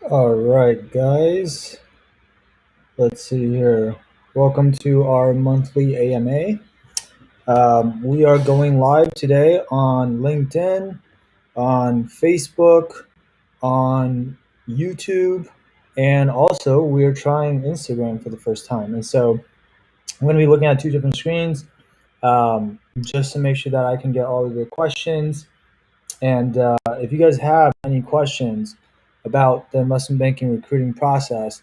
All right, guys. Let's see here. Welcome to our monthly AMA. We are going live today on LinkedIn, on Facebook, on YouTube, and also we're trying Instagram for the first time. And so I'm going to be looking at two different screens just to make sure that I can get all of your questions. And if you guys have any questions about the investment banking recruiting process,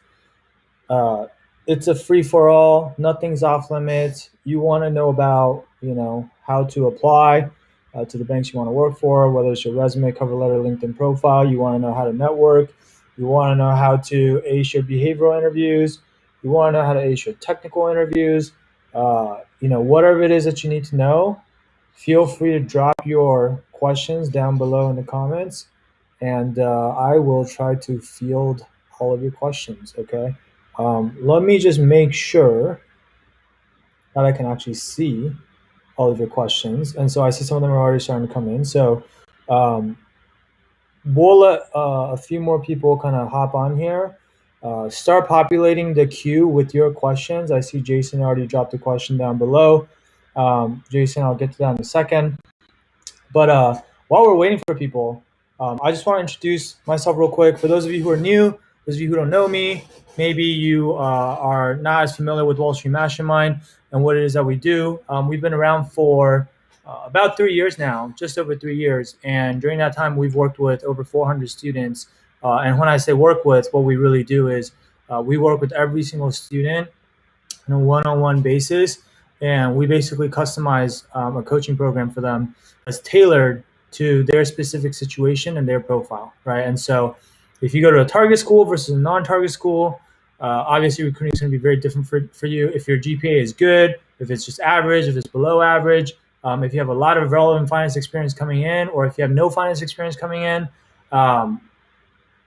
uh, it's a free for all. Nothing's off limits. You want to know about, how to apply to the banks you want to work for, whether it's your resume, cover letter, LinkedIn profile. You want to know how to network. You want to know how to ace your behavioral interviews. You want to know how to ace your technical interviews. Whatever it is that you need to know, feel free to drop your questions down below in the comments, and I will try to field all of your questions. Okay. Let me just make sure that I can actually see all of your questions. And so I see some of them are already starting to come in. So um, we'll let a few more people kind of hop on here. Start populating the queue with your questions. I see Jason already dropped a question down below. Jason, I'll get to that in a second. But while we're waiting for people, I just want to introduce myself real quick. For those of you who are new, those of you who don't know me, maybe you are not as familiar with Wall Street Mastermind and what it is that we do. We've been around for about 3 years now, just over 3 years. And during that time, we've worked with over 400 students. And when I say work with, what we really do is we work with every single student on a one-on-one basis, and we basically customize a coaching program for them that's tailored to their specific situation and their profile, right? And so if you go to a target school versus a non-target school, obviously recruiting is going to be very different for you. If your GPA is good, if it's just average, if it's below average, if you have a lot of relevant finance experience coming in, or if you have no finance experience coming in, um,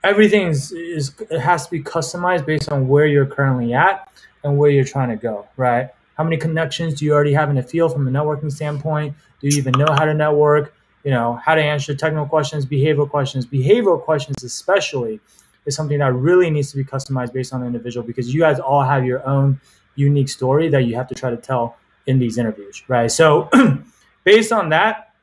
everything it has to be customized based on where you're currently at and where you're trying to go, right? How many connections do you already have in the field from a networking standpoint? Do you even know how to network? How to answer technical questions, behavioral questions especially is something that really needs to be customized based on the individual, because you guys all have your own unique story that you have to try to tell in these interviews, right? So based on that,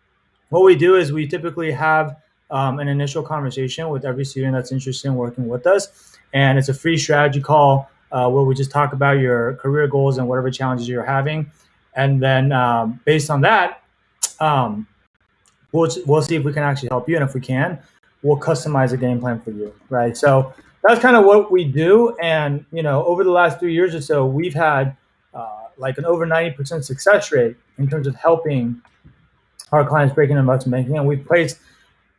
what we do is we typically have an initial conversation with every student that's interested in working with us. And it's a free strategy call where we just talk about your career goals and whatever challenges you're having. And then based on that, um, we'll see if we can actually help you. And if we can, we'll customize a game plan for you, right? So that's kind of what we do. And, over the last 3 years or so, we've had like an over 90% success rate in terms of helping our clients break into investment banking. And we've placed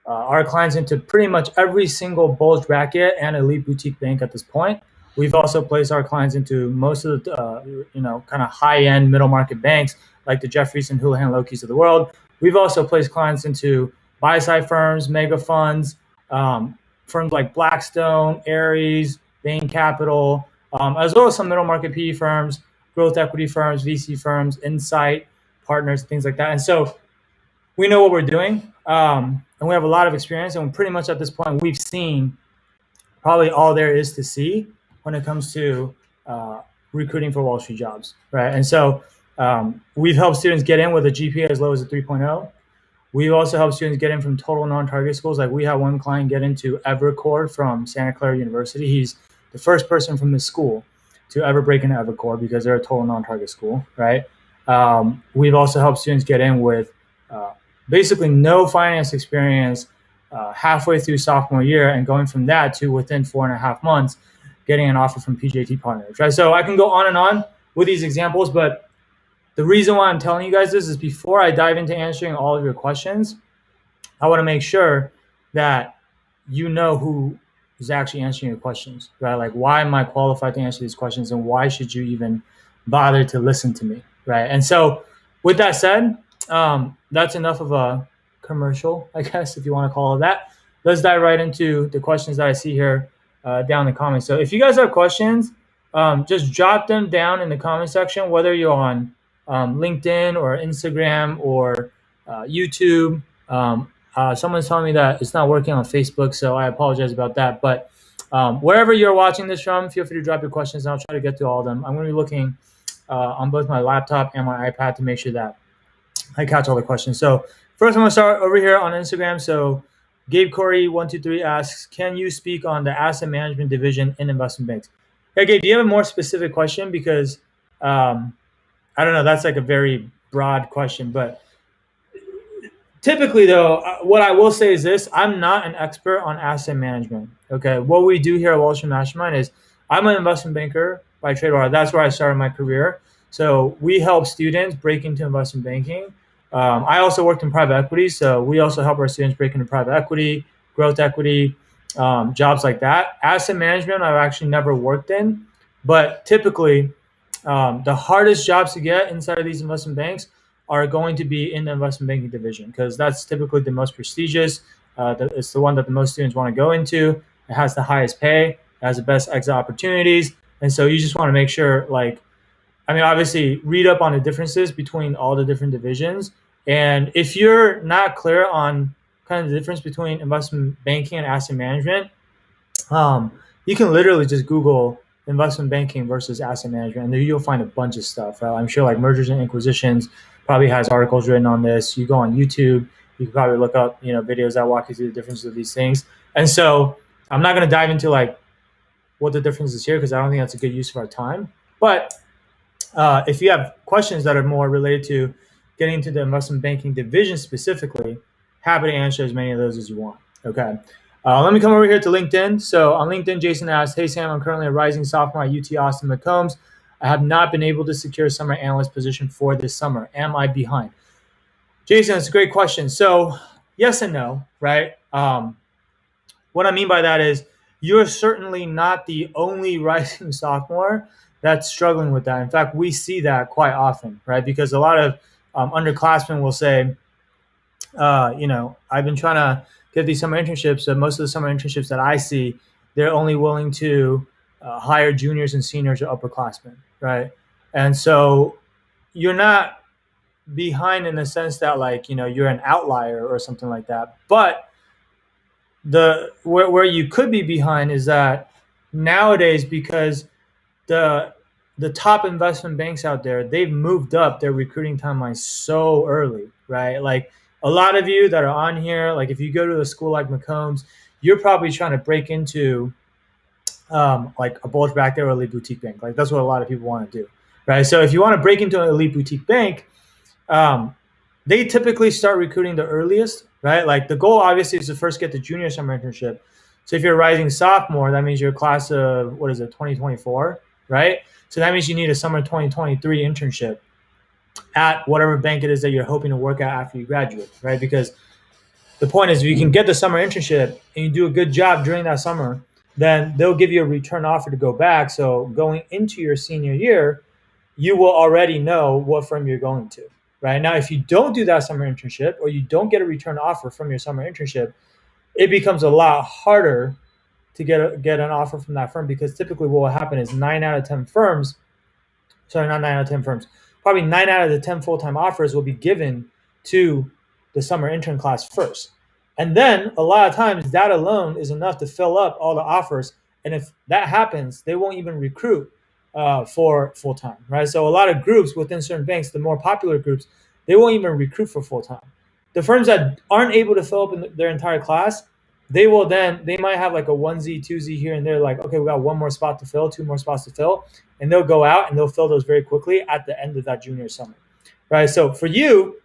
our clients into pretty much every single bulge bracket and elite boutique bank at this point. We've also placed our clients into most of the, kind of high-end middle market banks like the Jefferies and Houlihan Lokis of the world. We've also placed clients into buy-side firms, mega funds, firms like Blackstone, Ares, Bain Capital, as well as some middle market PE firms, growth equity firms, VC firms, Insight Partners, things like that. And so we know what we're doing, and we have a lot of experience. And pretty much at this point, we've seen probably all there is to see when it comes to recruiting for Wall Street jobs, right? And so we've helped students get in with a GPA as low as a 3.0. We've also helped students get in from total non-target schools. Like we had one client get into Evercore from Santa Clara University. He's the first person from this school to ever break into Evercore because they're a total non-target school, right? We've also helped students get in with basically no finance experience halfway through sophomore year, and going from that to within 4.5 months, getting an offer from PJT Partners, right? So I can go on and on with these examples, but the reason why I'm telling you guys this is before I dive into answering all of your questions, I want to make sure that you know who is actually answering your questions, right? Like, why am I qualified to answer these questions, and why should you even bother to listen to me, right? And so with that said, that's enough of a commercial, I guess, if you want to call it that. Let's dive right into the questions that I see here down in the comments. So if you guys have questions, just jot them down in the comment section, whether you're on LinkedIn or Instagram or YouTube. Someone's telling me that it's not working on Facebook, so I apologize about that. But Wherever you're watching this from, feel free to drop your questions and I'll try to get to all of them. I'm going to be looking on both my laptop and my iPad to make sure that I catch all the questions. So first, I'm going to start over here on Instagram. So Gabe Corey123 asks, can you speak on the asset management division in investment banks? Hey, Gabe, do you have a more specific question? Because I don't know, that's like a very broad question, but typically though, what I will say is this: I'm not an expert on asset management. Okay, what we do here at Wall Street Mastermind is I'm an investment banker by trade. That's where I started my career. So we help students break into investment banking. I also worked in private equity, so we also help our students break into private equity, growth equity, jobs like that. Asset management, I've actually never worked in, but typically the hardest jobs to get inside of these investment banks are going to be in the investment banking division because that's typically the most prestigious. It's the one that the most students want to go into. It has the highest pay. It has the best exit opportunities. And so you just want to make sure, obviously read up on the differences between all the different divisions. And if you're not clear on kind of the difference between investment banking and asset management, you can literally just Google investment banking versus asset management, and there you'll find a bunch of stuff. I'm sure like mergers and acquisitions probably has articles written on this. You go on YouTube, you can probably look up videos that walk you through the differences of these things. And so I'm not going to dive into like what the difference is here because I don't think that's a good use of our time. But if you have questions that are more related to getting into the investment banking division specifically, happy to answer as many of those as you want. Okay. Let me come over here to LinkedIn. So on LinkedIn, Jason asked, hey, Sam, I'm currently a rising sophomore at UT Austin McCombs. I have not been able to secure a summer analyst position for this summer. Am I behind? Jason, it's a great question. So yes and no, right? What I mean by that is you're certainly not the only rising sophomore that's struggling with that. In fact, we see that quite often, right? Because a lot of underclassmen will say, I've been trying to get these summer internships. Most of the summer internships that I see, they're only willing to hire juniors and seniors or upperclassmen, right? And so you're not behind in the sense that you're an outlier or something like that. But where you could be behind is that nowadays, because the top investment banks out there, they've moved up their recruiting timelines so early, right? Like a lot of you that are on here, like if you go to a school like McCombs, you're probably trying to break into like a bulge bracket or elite boutique bank. Like that's what a lot of people want to do, right? So if you want to break into an elite boutique bank, they typically start recruiting the earliest, right? Like the goal obviously is to first get the junior summer internship. So if you're a rising sophomore, that means you're a class of, 2024, right? So that means you need a summer 2023 internship at whatever bank it is that you're hoping to work at after you graduate, right? Because the point is, if you can get the summer internship and you do a good job during that summer, then they'll give you a return offer to go back. So going into your senior year, you will already know what firm you're going to, right? Now, if you don't do that summer internship or you don't get a return offer from your summer internship, it becomes a lot harder to get an offer from that firm because typically what will happen is 9 out of 10 firms, sorry, not 9 out of 10 firms, probably 9 out of the 10 full-time offers will be given to the summer intern class first. And then a lot of times that alone is enough to fill up all the offers. And if that happens, they won't even recruit for full-time, right? So a lot of groups within certain banks, the more popular groups, they won't even recruit for full-time. The firms that aren't able to fill up in their entire class, they might have like a 1Z, 2Z here and there, like, okay, we got one more spot to fill, two more spots to fill, and they'll go out and they'll fill those very quickly at the end of that junior summer, right? So for you,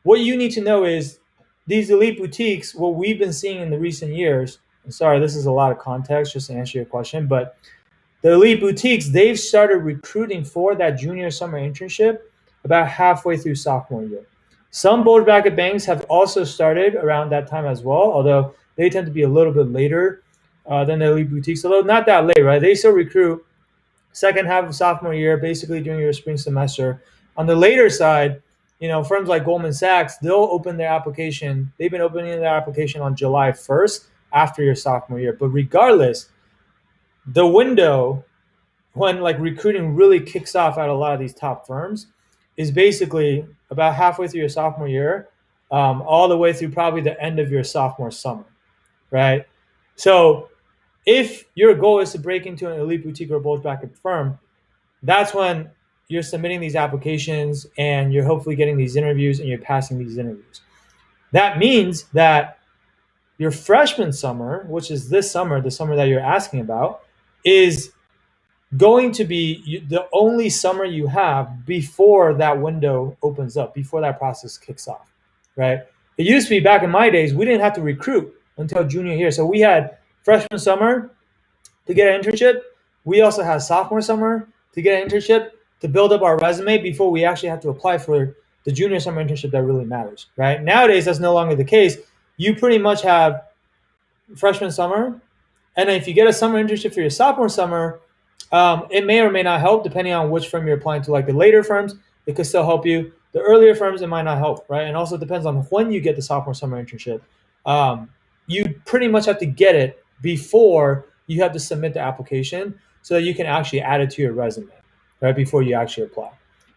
what you need to know is these elite boutiques, what we've been seeing in the recent years, and sorry, this is a lot of context just to answer your question, but the elite boutiques, they've started recruiting for that junior summer internship about halfway through sophomore year. Some bulge bracket banks have also started around that time as well, although they tend to be a little bit later than the elite boutiques, although not that late, right? They still recruit second half of sophomore year, basically during your spring semester. On the later side, firms like Goldman Sachs, they'll open their application. They've been opening their application on July 1st after your sophomore year. But regardless, the window when recruiting really kicks off at a lot of these top firms is basically about halfway through your sophomore year, all the way through probably the end of your sophomore summer, right? So if your goal is to break into an elite boutique or bulge bracket firm, that's when you're submitting these applications and you're hopefully getting these interviews and you're passing these interviews. That means that your freshman summer, which is this summer, the summer that you're asking about, is going to be the only summer you have before that window opens up, before that process kicks off, right? It used to be back in my days, we didn't have to recruit until junior year. So we had freshman summer to get an internship. We also had sophomore summer to get an internship to build up our resume before we actually have to apply for the junior summer internship that really matters, right? Nowadays, that's no longer the case. You pretty much have freshman summer, and then if you get a summer internship for your sophomore summer, it may or may not help depending on which firm you're applying to. Like the later firms, it could still help you. The earlier firms, it might not help, right? And also depends on when you get the sophomore summer internship. You pretty much have to get it before you have to submit the application so that you can actually add it to your resume, right, before you actually apply.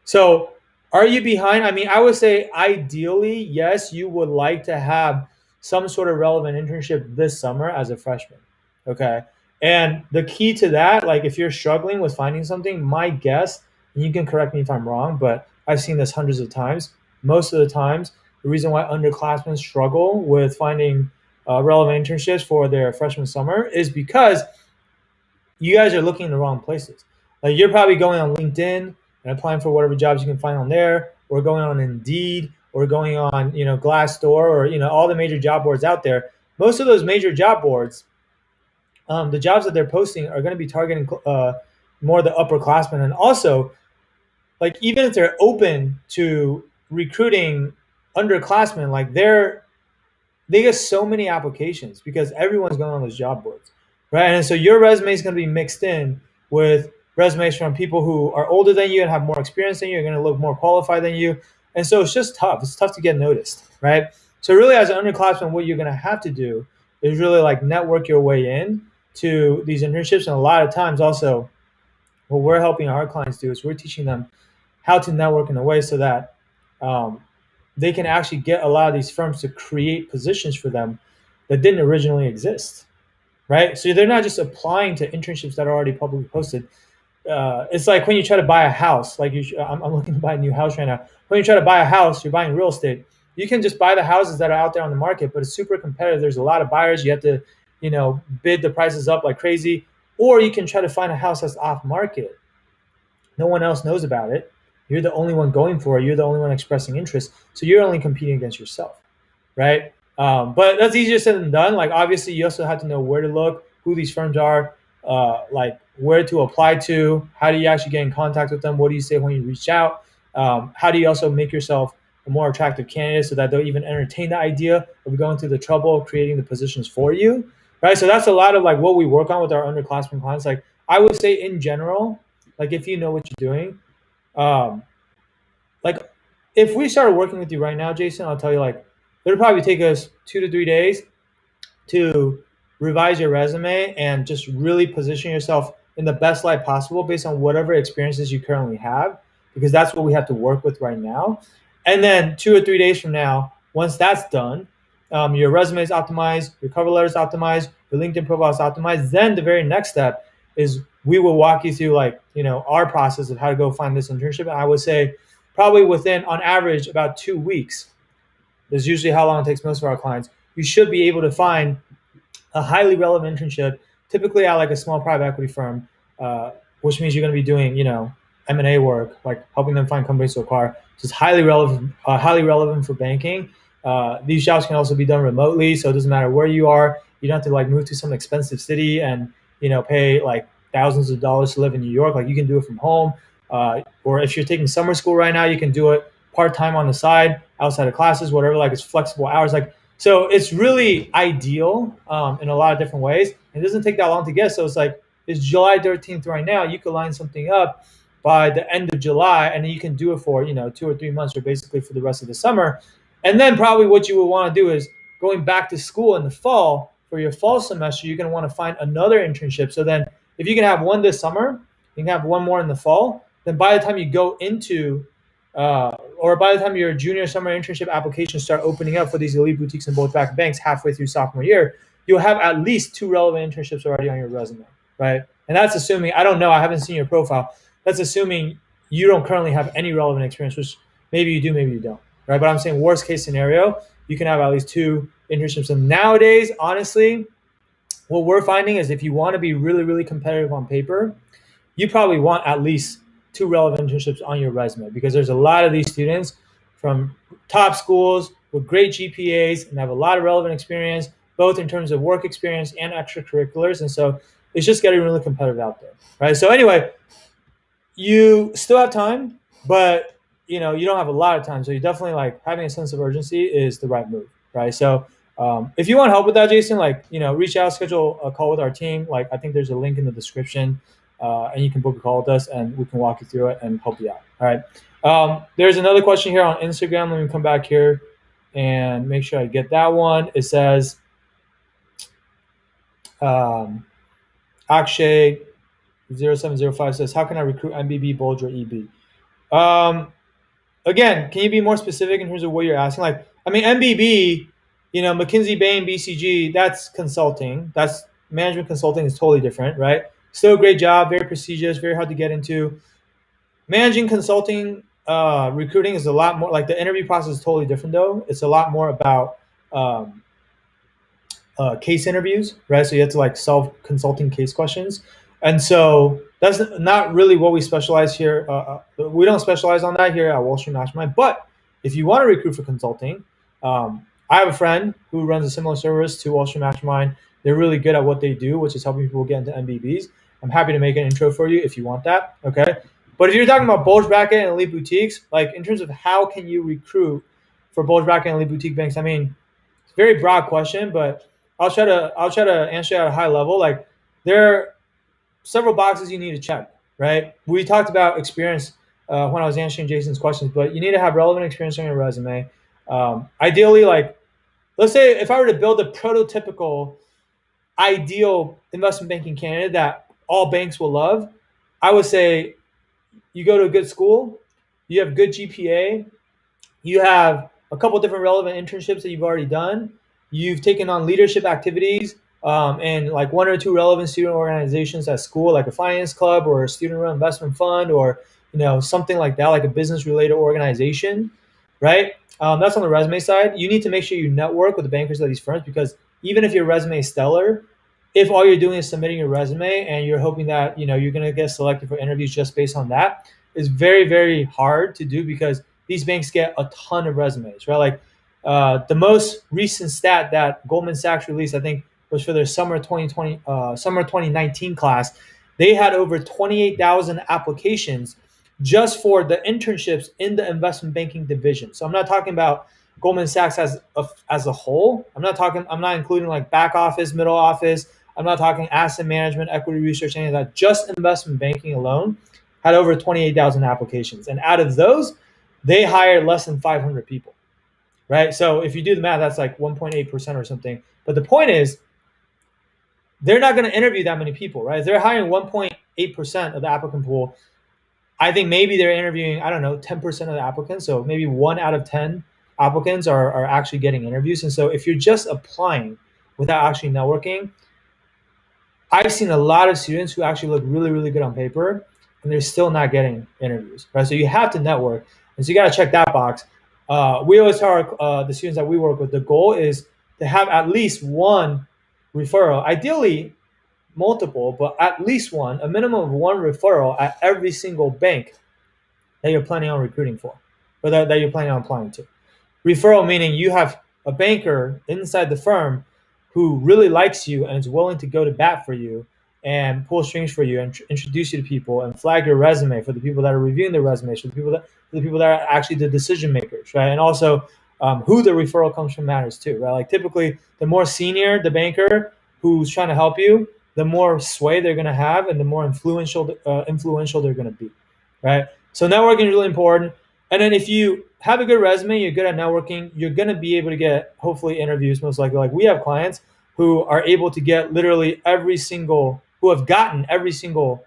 So are you behind? I mean, I would say ideally, yes, you would like to have some sort of relevant internship this summer as a freshman, okay? And the key to that, like if you're struggling with finding something, my guess, and you can correct me if I'm wrong, but I've seen this hundreds of times. Most of the times, the reason why underclassmen struggle with finding relevant internships for their freshman summer is because you guys are looking in the wrong places. Like you're probably going on LinkedIn and applying for whatever jobs you can find on there, or going on Indeed, or going on Glassdoor, or all the major job boards out there. Most of those major job boards, the jobs that they're posting are going to be targeting more the upperclassmen, and also like even if they're open to recruiting underclassmen, like they get so many applications because everyone's going on those job boards, right? And so your resume is going to be mixed in with resumes from people who are older than you and have more experience than you, are going to look more qualified than you. And so it's just tough. It's tough to get noticed, right? So really as an underclassman, what you're going to have to do is really like network your way in to these internships. And a lot of times also what we're helping our clients do is we're teaching them how to network in a way so that they can actually get a lot of these firms to create positions for them that didn't originally exist, right? So they're not just applying to internships that are already publicly posted. It's like when you try to buy a house, like I'm looking to buy a new house right now. When you try to buy a house, you're buying real estate. You can just buy the houses that are out there on the market, but it's super competitive. There's a lot of buyers. You have to, bid the prices up like crazy. Or you can try to find a house that's off market. No one else knows about it. You're the only one going for it. You're the only one expressing interest. So you're only competing against yourself, right? But that's easier said than done. Like obviously you also have to know where to look, who these firms are, like where to apply to, how do you actually get in contact with them, what do you say when you reach out, how do you also make yourself a more attractive candidate so that they'll even entertain the idea of going through the trouble of creating the positions for you, right? So that's a lot of like what we work on with our underclassmen clients. Like I would say in general, like if you know what you're doing, like if we started working with you right now, Jason, I'll tell you like it'll probably take us 2 to 3 days to revise your resume and just really position yourself in the best light possible based on whatever experiences you currently have, because that's what we have to work with right now. And then 2 or 3 days from now, once that's done, your resume is optimized, your cover letter is optimized, your LinkedIn profile is optimized, then the very next step is we will walk you through like, our process of how to go find this internship. And I would say probably within, on average, about 2 weeks, is usually how long it takes most of our clients, you should be able to find a highly relevant internship, typically at like a small private equity firm, which means you're going to be doing, M&A work, like helping them find companies to acquire. So it's highly relevant for banking. These jobs can also be done remotely, so it doesn't matter where you are. You don't have to like move to some expensive city and pay like thousands of dollars to live in New York. Like you can do it from home, or if you're taking summer school right now, you can do it part-time on the side, outside of classes, whatever. Like it's flexible hours. Like so, it's really ideal in a lot of different ways. It doesn't take that long to get. So it's like it's July 13th right now. You could line something up by the end of July, and then you can do it for 2 or 3 months, or basically for the rest of the summer. And then probably what you would want to do is going back to school in the fall for your fall semester. You're going to want to find another internship. So then, if you can have one this summer, you can have one more in the fall. Then by the time you go into or by the time your junior summer internship applications start opening up for these elite boutiques and bulge bracket banks halfway through sophomore year, you'll have at least 2 relevant internships already on your resume, right? And that's assuming, I don't know, I haven't seen your profile. That's assuming you don't currently have any relevant experience, which maybe you do, maybe you don't, right? But I'm saying worst case scenario, you can have at least 2 internships. And nowadays, honestly, what we're finding is if you want to be really, really competitive on paper, you probably want at least 2 relevant internships on your resume, because there's a lot of these students from top schools with great GPAs and have a lot of relevant experience, both in terms of work experience and extracurriculars. And so it's just getting really competitive out there, right? So anyway, you still have time, but you don't have a lot of time. So you definitely, like, having a sense of urgency is the right move, right? So if you want help with that, Jason, like, reach out, schedule a call with our team. Like, I think there's a link in the description, and you can book a call with us, and we can walk you through it and help you out. All right. There's another question here on Instagram. Let me come back here and make sure I get that one. It says, Akshay 0705 says, how can I recruit MBB, bulge, or EB? Again, can you be more specific in terms of what you're asking? Like, I mean, MBB, McKinsey, Bain, BCG, that's consulting. That's management consulting is totally different, right? Still a great job, very prestigious, very hard to get into. Managing consulting, recruiting is a lot more, like, the interview process is totally different, though. It's a lot more about case interviews, right? So you have to, like, solve consulting case questions. And so that's not really what we specialize here. We don't specialize on that here at Wall Street Mastermind. But if you want to recruit for consulting, I have a friend who runs a similar service to Wall Street Mastermind. They're really good at what they do, which is helping people get into MBBs. I'm happy to make an intro for you if you want that, okay? But if you're talking about bulge bracket and elite boutiques, like, in terms of how can you recruit for bulge bracket and elite boutique banks, I mean, it's a very broad question, but I'll try to answer it at a high level. Like, there are several boxes you need to check, right? We talked about experience when I was answering Jason's questions, but you need to have relevant experience on your resume. Ideally, like, let's say if I were to build a prototypical ideal investment banking candidate that all banks will love, I would say you go to a good school, you have good GPA, you have a couple different relevant internships that you've already done, you've taken on leadership activities and, like, 1 or 2 relevant student organizations at school, like a finance club or a student-run investment fund, or something like that, like a business-related organization, right? That's on the resume side. You need to make sure you network with the bankers of these firms, because even if your resume is stellar, if all you're doing is submitting your resume and you're hoping that you're going to get selected for interviews just based on that, is very, very hard to do, because these banks get a ton of resumes, right? Like, the most recent stat that Goldman Sachs released, I think, was for their summer 2019 class. They had over 28,000 applications just for the internships in the investment banking division. So I'm not talking about Goldman Sachs as a whole. I'm not including, like, back office, middle office. I'm not talking asset management, equity research, any of that. Just investment banking alone had over 28,000 applications. And out of those, they hired less than 500 people, right? So if you do the math, that's like 1.8% or something. But the point is, they're not going to interview that many people, right? If they're hiring 1.8% of the applicant pool, I think maybe they're interviewing, I don't know, 10% of the applicants. So maybe 1 out of 10 applicants are actually getting interviews. And so if you're just applying without actually networking, I've seen a lot of students who actually look really, really good on paper, and they're still not getting interviews, right? So you have to network. And so you got to check that box. We always tell the students that we work with, the goal is to have at least 1 referral, ideally multiple, but at least 1, a minimum of 1 referral at every single bank that you're planning on recruiting for, or that you're planning on applying to. Referral meaning you have a banker inside the firm who really likes you and is willing to go to bat for you and pull strings for you and introduce you to people and flag your resume for the people that are reviewing the resumes, for the people that are actually the decision makers, right? And also who the referral comes from matters too, right? Like, typically, the more senior the banker who's trying to help you, the more sway they're going to have and the more influential they're going to be, right? So networking is really important. And then if you have a good resume, you're good at networking, you're going to be able to get, hopefully, interviews most likely. Like, we have clients who are able to get literally who have gotten every single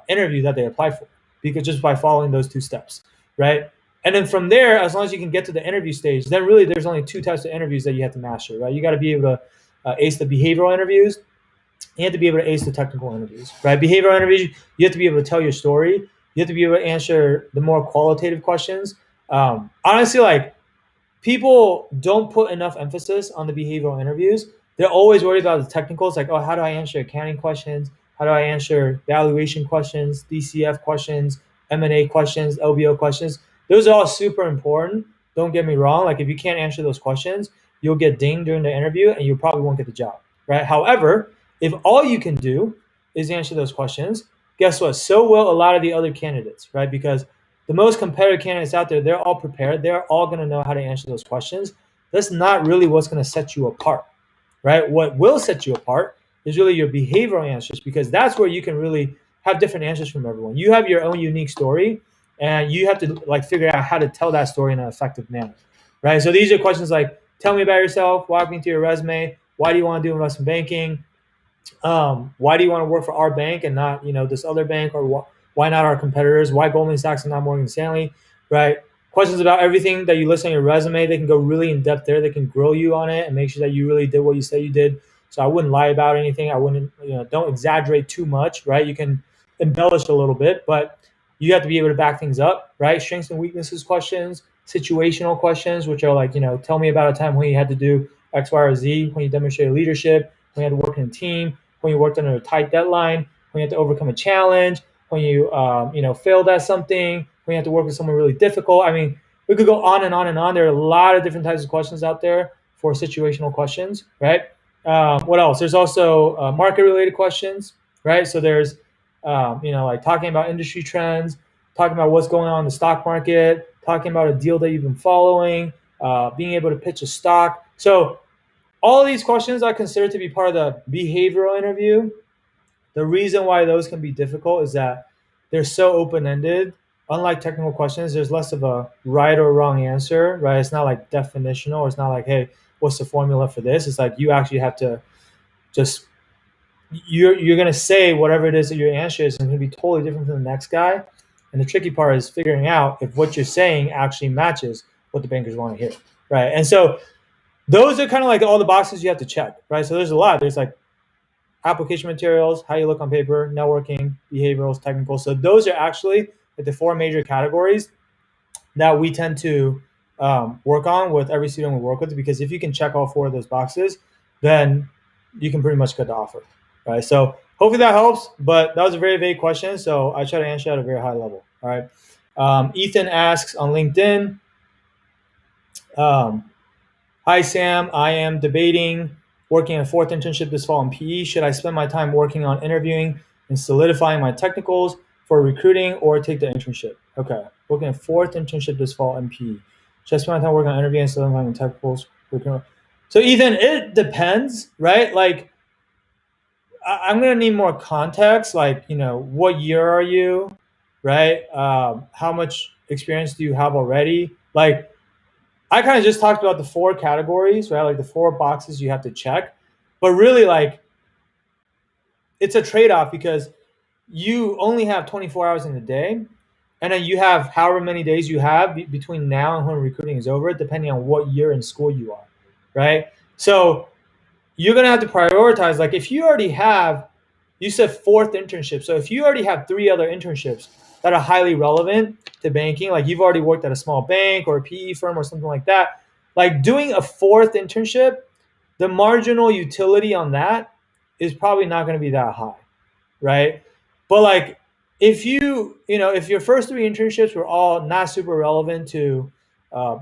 interview that they apply for, because just by following those 2 steps, right? And then from there, as long as you can get to the interview stage, then really there's only 2 types of interviews that you have to master, right? You got to be able to ace the behavioral interviews. You have to be able to ace the technical interviews, right? Behavioral interviews, you have to be able to tell your story. You have to be able to answer the more qualitative questions. Honestly, like, people don't put enough emphasis on the behavioral interviews. They're always worried about the technicals, like, oh, how do I answer accounting questions? How do I answer valuation questions, DCF questions, M&A questions, LBO questions? Those are all super important. Don't get me wrong. Like, if you can't answer those questions, you'll get dinged during the interview and you probably won't get the job, right? However, if all you can do is answer those questions, guess what? So will a lot of the other candidates, right? Because the most competitive candidates out there, they're all prepared. They're all going to know how to answer those questions. That's not really what's going to set you apart, right? What will set you apart is really your behavioral answers, because that's where you can really have different answers from everyone. You have your own unique story, and you have to like figure out how to tell that story in an effective manner, right? So these are questions like, tell me about yourself, walk me through your resume, why do you want to do investment banking, why do you want to work for our bank and not, this other bank, or why not our competitors? Why Goldman Sachs and not Morgan Stanley, right? Questions about everything that you list on your resume. They can go really in depth there. They can grill you on it and make sure that you really did what you say you did. So I wouldn't lie about anything. I wouldn't, don't exaggerate too much, right? You can embellish a little bit, but you have to be able to back things up, right? Strengths and weaknesses questions, situational questions, which are like, tell me about a time when you had to do X, Y, or Z, when you demonstrated leadership, when you had to work in a team, when you worked under a tight deadline, when you had to overcome a challenge, when you failed at something, when you have to work with someone really difficult. I mean, we could go on and on and on. There are a lot of different types of questions out there for situational questions, right? What else? There's also market-related questions, right? So there's, like talking about industry trends, talking about what's going on in the stock market, talking about a deal that you've been following, being able to pitch a stock. So all of these questions I consider to be part of the behavioral interview. The reason why those can be difficult is that they're so open-ended. Unlike technical questions, there's less of a right or wrong answer, right? It's not like definitional. It's not like, hey, what's the formula for this? It's like you actually have to just, you're going to say whatever it is that your answer is, and it's going to be totally different from the next guy. And the tricky part is figuring out if what you're saying actually matches what the bankers want to hear, right? And so those are kind of like all the boxes you have to check, right? So there's a lot. There's like application materials, how you look on paper, networking, behaviorals, technical. So those are actually like the four major categories that we tend to work on with every student we work with, because if you can check all four of those boxes, then you can pretty much get the offer, right? So hopefully that helps, but that was a very vague question, so I try to answer at a very high level, all right? Ethan asks on LinkedIn, hi, Sam, I am debating working a fourth internship this fall in PE. Should I spend my time working on interviewing and solidifying my technicals for recruiting, or take the internship? Okay, working a fourth internship this fall in PE. Should I spend my time working on interviewing and solidifying my technicals? So Ethan, it depends, right? Like, I'm going to need more context. Like, what year are you, right? How much experience do you have already? Like, I kind of just talked about the four categories, right? Like the four boxes you have to check. But really, like, it's a trade-off, because you only have 24 hours in a day, and then you have however many days you have between now and when recruiting is over, depending on what year in school you are, right? So you're going to have to prioritize. Like, if you already have, you said fourth internship. So if you already have 3 other internships that are highly relevant to banking, like you've already worked at a small bank or a PE firm or something like that, like doing a fourth internship, the marginal utility on that is probably not going to be that high, right? But like, if if your first 3 internships were all not super relevant to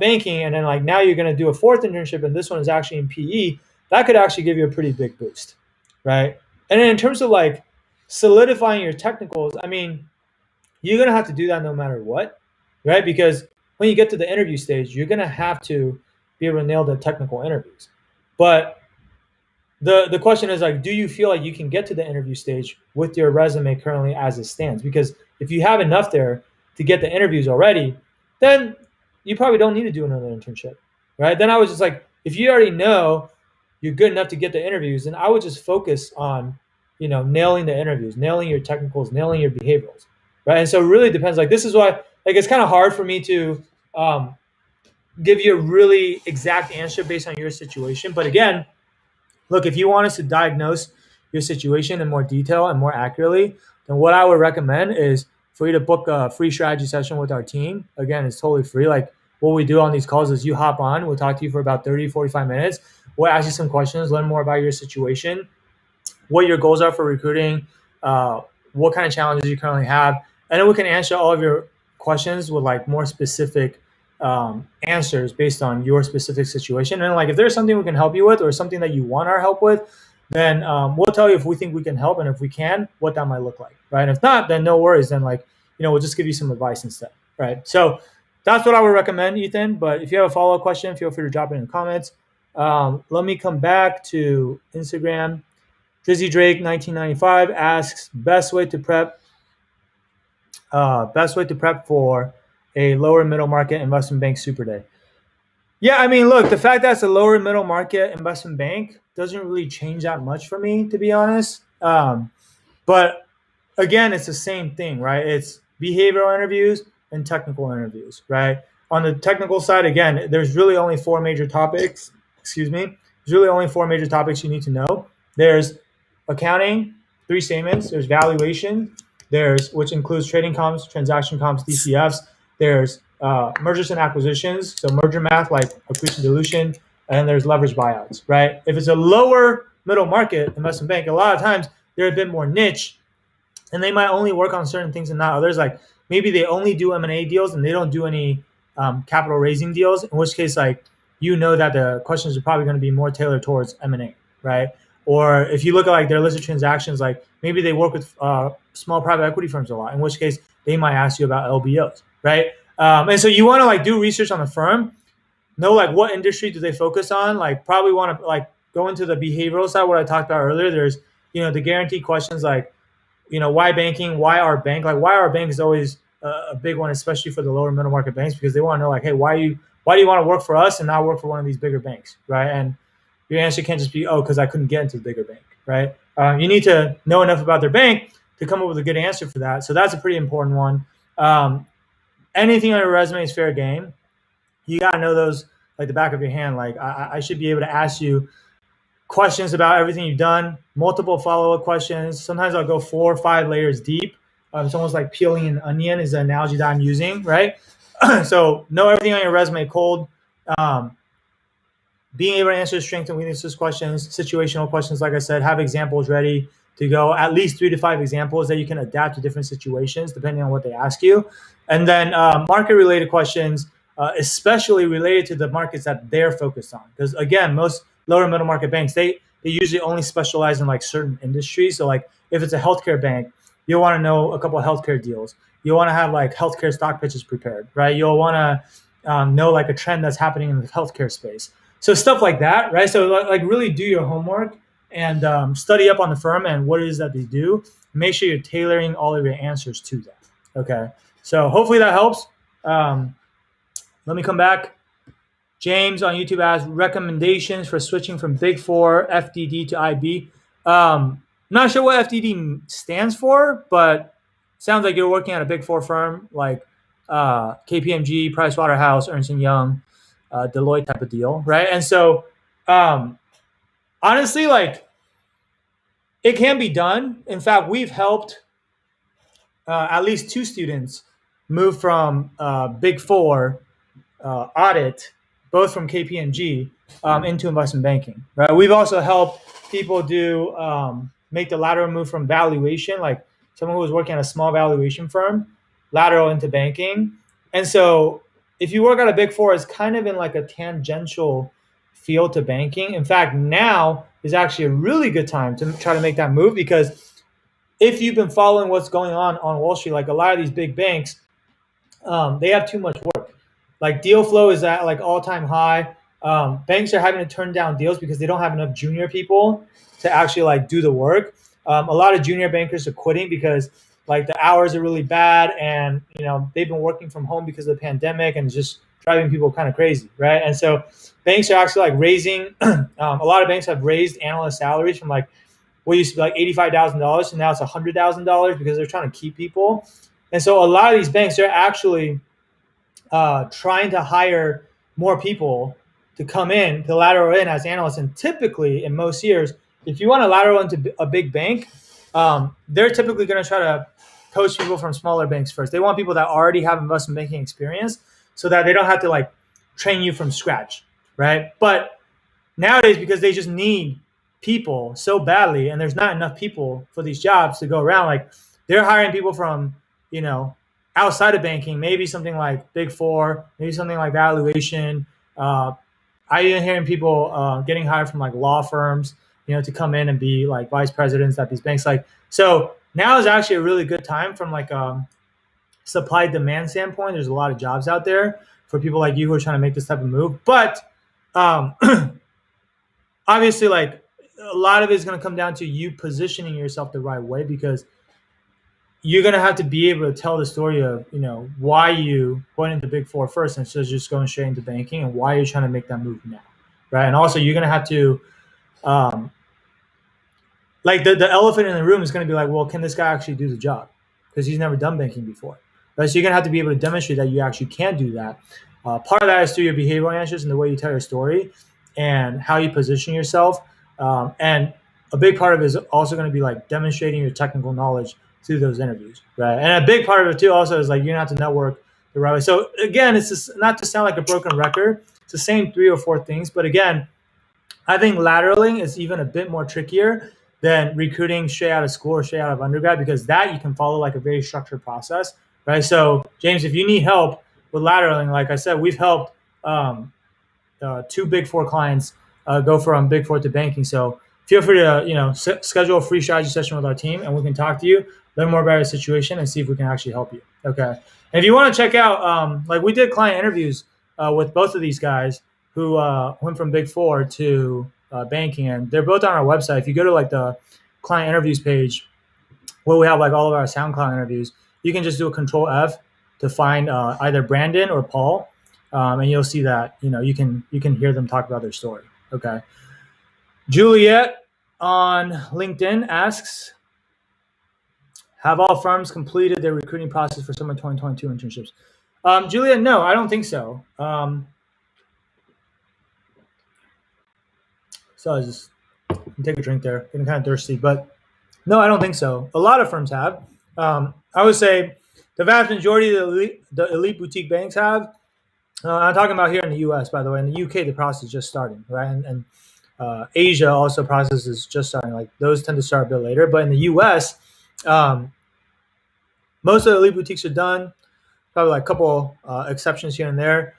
banking, and then like now you're going to do a fourth internship and this one is actually in PE, that could actually give you a pretty big boost, right? And then in terms of like solidifying your technicals, I mean, you're going to have to do that no matter what, right? Because when you get to the interview stage, you're going to have to be able to nail the technical interviews. But the question is, like, do you feel like you can get to the interview stage with your resume currently as it stands? Because if you have enough there to get the interviews already, then you probably don't need to do another internship, right? Then I was just like, if you already know you're good enough to get the interviews, then I would just focus on, nailing the interviews, nailing your technicals, nailing your behaviorals, right? And so it really depends. Like, this is why, like, it's kind of hard for me to give you a really exact answer based on your situation. But again, Look, if you want us to diagnose your situation in more detail and more accurately, then what I would recommend is for you to book a free strategy session with our team. Again, it's totally free. Like what we do on these calls is you hop on, we'll talk to you for about 30, 45 minutes. We'll ask you some questions, learn more about your situation, what your goals are for recruiting, what kind of challenges you currently have, and then we can answer all of your questions with like more specific answers based on your specific situation. And like if there's something we can help you with or something that you want our help with, then we'll tell you if we think we can help, and if we can, what that might look like, right? And if not, then no worries. Then like we'll just give you some advice instead, right? So that's what I would recommend, Ethan. But if you have a follow-up question, feel free to drop it in the comments. Let me come back to Instagram. Drizzy Drake 1995 asks best way to prep for a lower middle market investment bank super day. Yeah, I mean, look, the fact that it's a lower middle market investment bank doesn't really change that much for me, to be honest. But again, it's the same thing, right? It's behavioral interviews and technical interviews, right? On the technical side, again, there's really only four major topics. Excuse me. There's really only four major topics you need to know. There's accounting, 3 statements. There's valuation. Which includes trading comps, transaction comps, DCFs. There's mergers and acquisitions, so merger math like accretion dilution, and there's leverage buyouts, right? If it's a lower middle market investment bank, a lot of times they're a bit more niche, and they might only work on certain things and not others. Like maybe they only do M&A deals and they don't do any capital raising deals, in which case like that the questions are probably going to be more tailored towards M&A, right? Or if you look at like their list of transactions, like maybe they work with small private equity firms a lot, in which case they might ask you about LBOs, right? And so you want to like do research on the firm, know like what industry do they focus on, like probably want to like go into the behavioral side, what I talked about earlier. There's, the guaranteed questions like, why banking, why our bank? Like why our bank is always a big one, especially for the lower middle market banks, because they want to know like, hey, why do you want to work for us and not work for one of these bigger banks, right? And your answer can't just be, because I couldn't get into the bigger bank, right? You need to know enough about their bank to come up with a good answer for that. So that's a pretty important one. Anything on your resume is fair game. You got to know those like the back of your hand. Like I should be able to ask you questions about everything you've done, multiple follow-up questions. Sometimes I'll go 4 or 5 layers deep. It's almost like peeling an onion is the analogy that I'm using, right? So know everything on your resume cold. Being able to answer strengths and weaknesses questions, situational questions, like I said, have examples ready to go, at least 3 to 5 examples that you can adapt to different situations depending on what they ask you. And then market-related questions, especially related to the markets that they're focused on. Because again, most lower middle market banks, they usually only specialize in like certain industries. So like if it's a healthcare bank, you'll want to know a couple of healthcare deals. You'll want to have like healthcare stock pitches prepared, right? You'll want to know like a trend that's happening in the healthcare space. So stuff like that, right? So like really do your homework and study up on the firm and what it is that they do. Make sure you're tailoring all of your answers to that. Okay. So hopefully that helps. Let me come back. James on YouTube asks recommendations for switching from Big Four FDD to IB. Not sure what FDD stands for, but sounds like you're working at a Big Four firm like KPMG, Pricewaterhouse, Ernst & Young, Deloitte type of deal, right? And so honestly, like it can be done. In fact, we've helped at least 2 students move from Big Four audit, both from KPMG, into investment banking, right? We've also helped people do make the lateral move from valuation, like someone who was working at a small valuation firm, lateral into banking. And so if you work at a Big Four, it's kind of in like a tangential field to banking. In fact, now is actually a really good time to try to make that move, because if you've been following what's going on Wall Street, like a lot of these big banks, they have too much work. Like deal flow is at like all-time high. Banks are having to turn down deals because they don't have enough junior people to actually like do the work. A lot of junior bankers are quitting because like the hours are really bad, and they've been working from home because of the pandemic, and it's just driving people kind of crazy, right? And so banks are actually like raising. A lot of banks have raised analyst salaries from like what used to be like $85,000 to now it's $100,000 because they're trying to keep people. And so a lot of these banks, they're actually trying to hire more people to come in, to lateral in as analysts. And typically, in most years, if you want to lateral into a big bank, they're typically going to try to coach people from smaller banks first. They want people that already have investment banking experience so that they don't have to like train you from scratch, right? But nowadays, because they just need people so badly, and there's not enough people for these jobs to go around, like they're hiring people from, outside of banking, maybe something like Big Four, maybe something like valuation. I even hearing people getting hired from like law firms, to come in and be like vice presidents at these banks. Like, so now is actually a really good time from like supply demand standpoint. There's a lot of jobs out there for people like you who are trying to make this type of move. But obviously, like a lot of it is going to come down to you positioning yourself the right way, because you're going to have to be able to tell the story of, why you went into Big Four first instead of just going straight into banking, and why you're trying to make that move now, right? And also, you're going to have to, like the elephant in the room is going to be like, well, can this guy actually do the job? Because he's never done banking before, right? So you're going to have to be able to demonstrate that you actually can do that. Part of that is through your behavioral answers and the way you tell your story and how you position yourself. And a big part of it is also going to be like demonstrating your technical knowledge through those interviews, right? And a big part of it too also is like you're going to have to network the right way. So again, it's just not to sound like a broken record. It's the same 3 or 4 things. But again, I think lateraling is even a bit more trickier than recruiting straight out of school or straight out of undergrad, because that you can follow like a very structured process, right? So James, if you need help with lateraling, like I said, we've helped 2 Big Four clients go from Big Four to banking. So feel free to schedule a free strategy session with our team, and we can talk to you, learn more about your situation, and see if we can actually help you. Okay. And if you want to check out, like we did client interviews with both of these guys who went from Big Four to banking, and they're both on our website. If you go to like the client interviews page where we have like all of our SoundCloud interviews, you can just do a Control F to find either Brandon or Paul, and you'll see that you can hear them talk about their story. Okay. Juliet on LinkedIn asks, have all firms completed their recruiting process for summer 2022 internships? Juliet, no, I don't think so. So I just take a drink there, getting kind of thirsty, but no, I don't think so. A lot of firms have. I would say the vast majority of the elite boutique banks have. I'm talking about here in the U.S., by the way. In the U.K., the process is just starting, right? And Asia also process is just starting. Like those tend to start a bit later. But in the U.S., most of the elite boutiques are done. Probably like a couple exceptions here and there.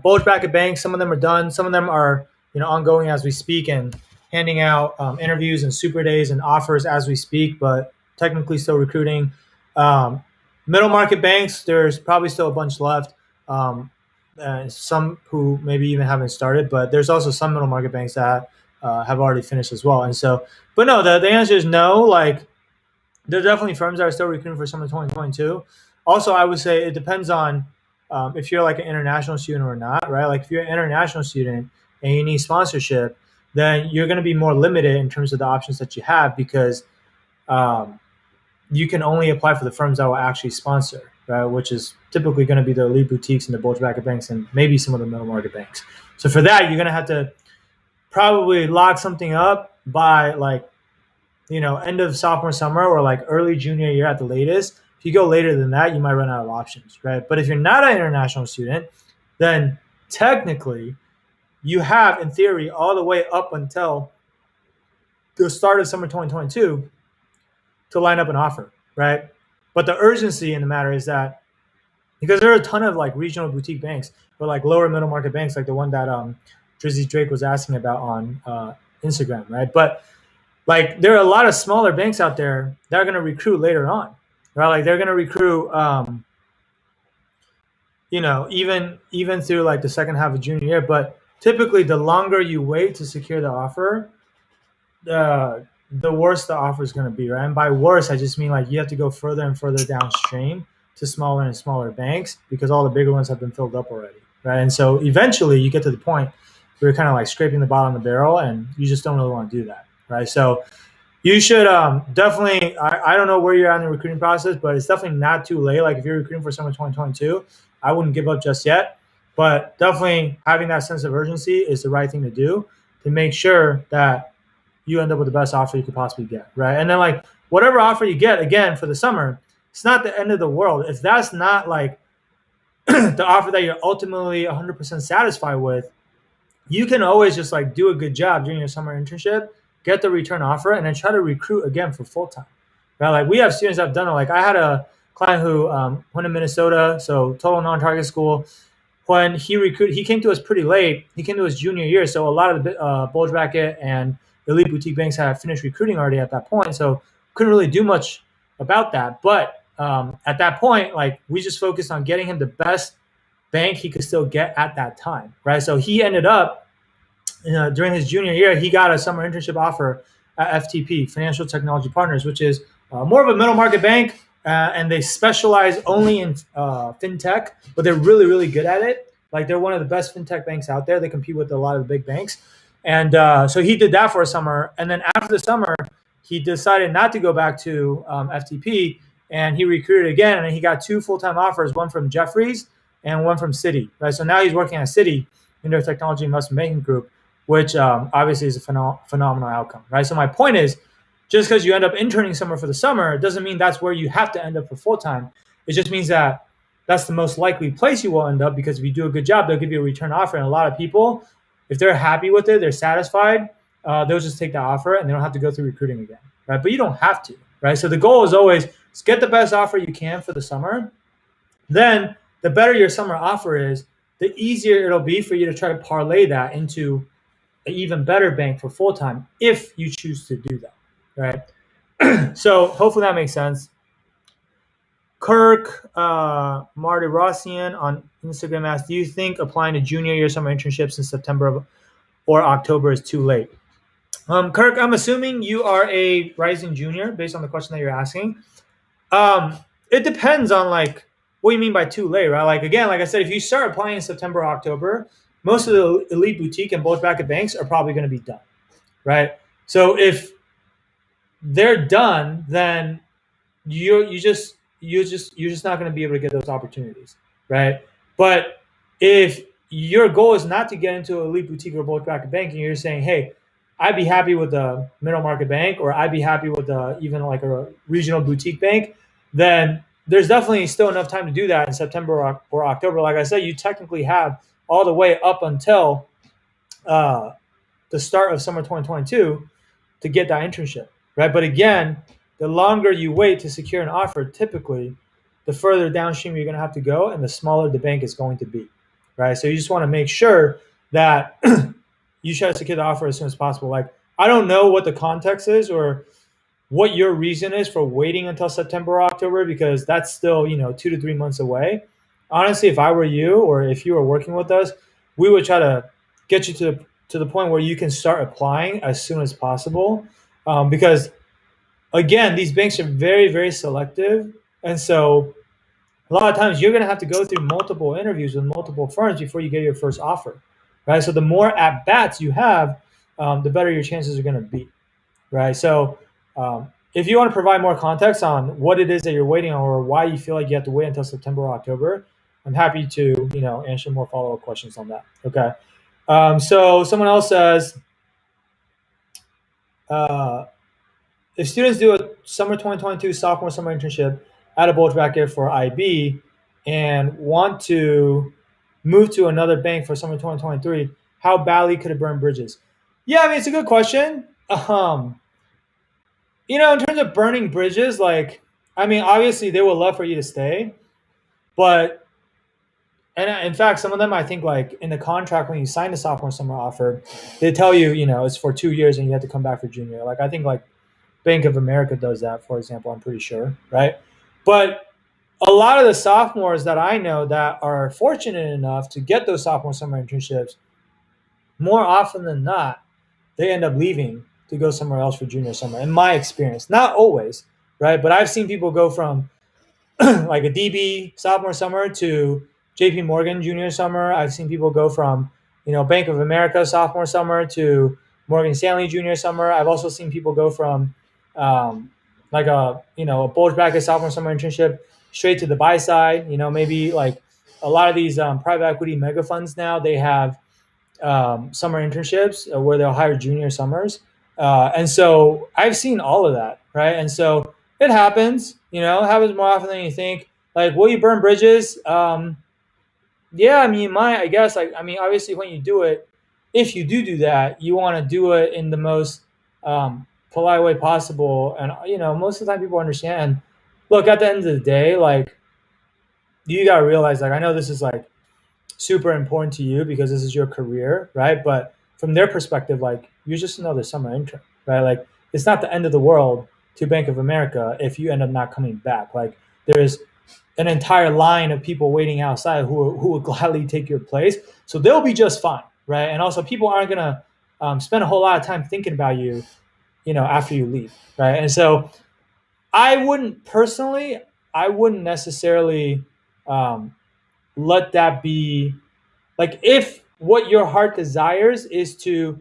Bulge bracket banks, some of them are done. Some of them are ongoing as we speak and handing out interviews and super days and offers as we speak, but technically still recruiting. Middle market banks, there's probably still a bunch left. Some who maybe even haven't started, but there's also some middle market banks that have already finished as well. And so, but no, the answer is no. Like, there are definitely firms that are still recruiting for summer 2022. Also, I would say it depends on if you're like an international student or not, right? Like if you're an international student and you need sponsorship, then you're going to be more limited in terms of the options that you have, because you can only apply for the firms that will actually sponsor, right? Which is typically going to be the elite boutiques and the bulge bracket banks and maybe some of the middle market banks. So for that, you're going to have to probably lock something up by like, end of sophomore summer or like early junior year at the latest. If you go later than that, you might run out of options, right? But if you're not an international student, then technically you have, in theory, all the way up until the start of summer 2022 to line up an offer, right? But the urgency in the matter is that because there are a ton of like regional boutique banks or like lower middle market banks, like the one that Drizzy Drake was asking about on Instagram, right? But like there are a lot of smaller banks out there that are going to recruit later on, right? Like they're going to recruit, even through like the second half of junior year. But typically, the longer you wait to secure the offer, the worse the offer is going to be, right? And by worse, I just mean like you have to go further and further downstream to smaller and smaller banks because all the bigger ones have been filled up already, right? And so eventually you get to the point where you're kind of like scraping the bottom of the barrel, and you just don't really want to do that, right? So you should definitely, I don't know where you're at in the recruiting process, but it's definitely not too late. Like if you're recruiting for summer 2022, I wouldn't give up just yet. But definitely having that sense of urgency is the right thing to do to make sure that you end up with the best offer you could possibly get, right? And then like whatever offer you get again for the summer, it's not the end of the world. If that's not like the offer that you're ultimately 100% satisfied with, you can always just like do a good job during your summer internship, get the return offer, and then try to recruit again for full time. Right? Like we have students that have done it. Like I had a client who went to Minnesota, so total non-target school. When he came to us pretty late. He came to his junior year, so a lot of the bulge bracket and elite boutique banks had finished recruiting already at that point. So couldn't really do much about that. But at that point, like we just focused on getting him the best bank he could still get at that time, right? So he ended up during his junior year, he got a summer internship offer at FTP, Financial Technology Partners, which is more of a middle market bank, and they specialize only in fintech, but they're really, really good at it. Like they're one of the best fintech banks out there. They compete with a lot of the big banks. And so he did that for a summer. And then after the summer, he decided not to go back to FTP, and he recruited again. And he got two full-time offers, one from Jefferies and one from Citi. Right. So now he's working at Citi in their technology investment banking group, which obviously is a phenomenal outcome, right? So my point is, just because you end up interning somewhere for the summer doesn't mean that's where you have to end up for full time. It just means that that's the most likely place you will end up, because if you do a good job, they'll give you a return offer. And a lot of people, if they're happy with it, they're satisfied, they'll just take that offer and they don't have to go through recruiting again, right? But you don't have to, right? So the goal is always just get the best offer you can for the summer. Then the better your summer offer is, the easier it'll be for you to try to parlay that into an even better bank for full time if you choose to do that, right? So hopefully that makes sense. Kirk Martyrossian on Instagram asked, do you think applying to junior year summer internships in September or October is too late? Kirk, I'm assuming you are a rising junior based on the question that you're asking. It depends on like what you mean by too late, right? Like again, like I said, if you start applying in September or October, most of the elite boutique and bulge bracket banks are probably going to be done, right? So if they're done, then you're just not going to be able to get those opportunities, right? But if your goal is not to get into an elite boutique or bulge bracket bank, and you're saying, hey, I'd be happy with a middle market bank, or I'd be happy with even like a regional boutique bank, then there's definitely still enough time to do that in September or October. Like I said, you technically have all the way up until the start of summer 2022 to get that internship, right? But again, the longer you wait to secure an offer, typically, the further downstream you're going to have to go, and the smaller the bank is going to be, right? So you just want to make sure that you try to secure the offer as soon as possible. Like, I don't know what the context is or what your reason is for waiting until September or October, because that's still, 2 to 3 months away. Honestly, if I were you, or if you were working with us, we would try to get you to the point where you can start applying as soon as possible, because again, these banks are very, very selective, and so a lot of times you're going to have to go through multiple interviews with multiple firms before you get your first offer, right? So the more at bats you have, the better your chances are going to be, right? So if you want to provide more context on what it is that you're waiting on, or why you feel like you have to wait until September or October, I'm happy to answer more follow-up questions on that. Okay. So someone else says, if students do a summer 2022 sophomore summer internship at a bulge bracket for IB and want to move to another bank for summer 2023, how badly could it burn bridges? Yeah, I mean, it's a good question. In terms of burning bridges, like, I mean, obviously they would love for you to stay, but, and in fact, some of them, I think, like in the contract when you sign the sophomore summer offer, they tell you, it's for 2 years and you have to come back for junior. Like, I think like Bank of America does that, for example, I'm pretty sure, right? But a lot of the sophomores that I know that are fortunate enough to get those sophomore summer internships, more often than not, they end up leaving to go somewhere else for junior summer, in my experience. Not always, right? But I've seen people go from like a DB sophomore summer to JP Morgan junior summer. I've seen people go from, Bank of America sophomore summer to Morgan Stanley junior summer. I've also seen people go from like a bulge bracket sophomore summer internship straight to the buy side, maybe like a lot of these private equity mega funds now, they have summer internships where they'll hire junior summers. And so I've seen all of that, right? And so it happens, it happens more often than you think. Like, will you burn bridges? Yeah, I mean, you might, I guess. Like, I mean, obviously, when you do it, if you do that, you want to do it in the most polite way possible. And most of the time, people understand. Look, at the end of the day, like, you gotta realize, like, I know this is like super important to you because this is your career, right? But from their perspective, like, you're just another summer intern, right? Like, it's not the end of the world to Bank of America if you end up not coming back. Like, there's an entire line of people waiting outside who would gladly take your place. So they'll be just fine, right? And also, people aren't gonna spend a whole lot of time thinking about you, after you leave, right? And so I wouldn't personally, I wouldn't necessarily let that be, like, if what your heart desires is to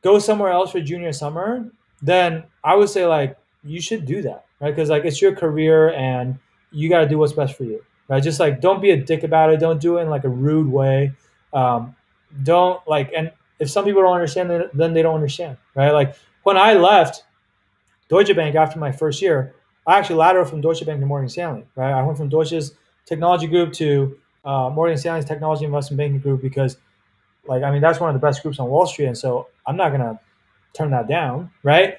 go somewhere else for junior summer, then I would say, like, you should do that, right? Because, like, it's your career and you got to do what's best for you, right? Just, like, don't be a dick about it. Don't do it in, like, a rude way. Don't, like, and if some people don't understand, then they don't understand, right? Like, when I left Deutsche Bank after my first year, I actually lateral from Deutsche Bank to Morgan Stanley, right? I went from Deutsche's technology group to Morgan Stanley's technology investment banking group because, like, I mean, that's one of the best groups on Wall Street, and so I'm not gonna turn that down, right?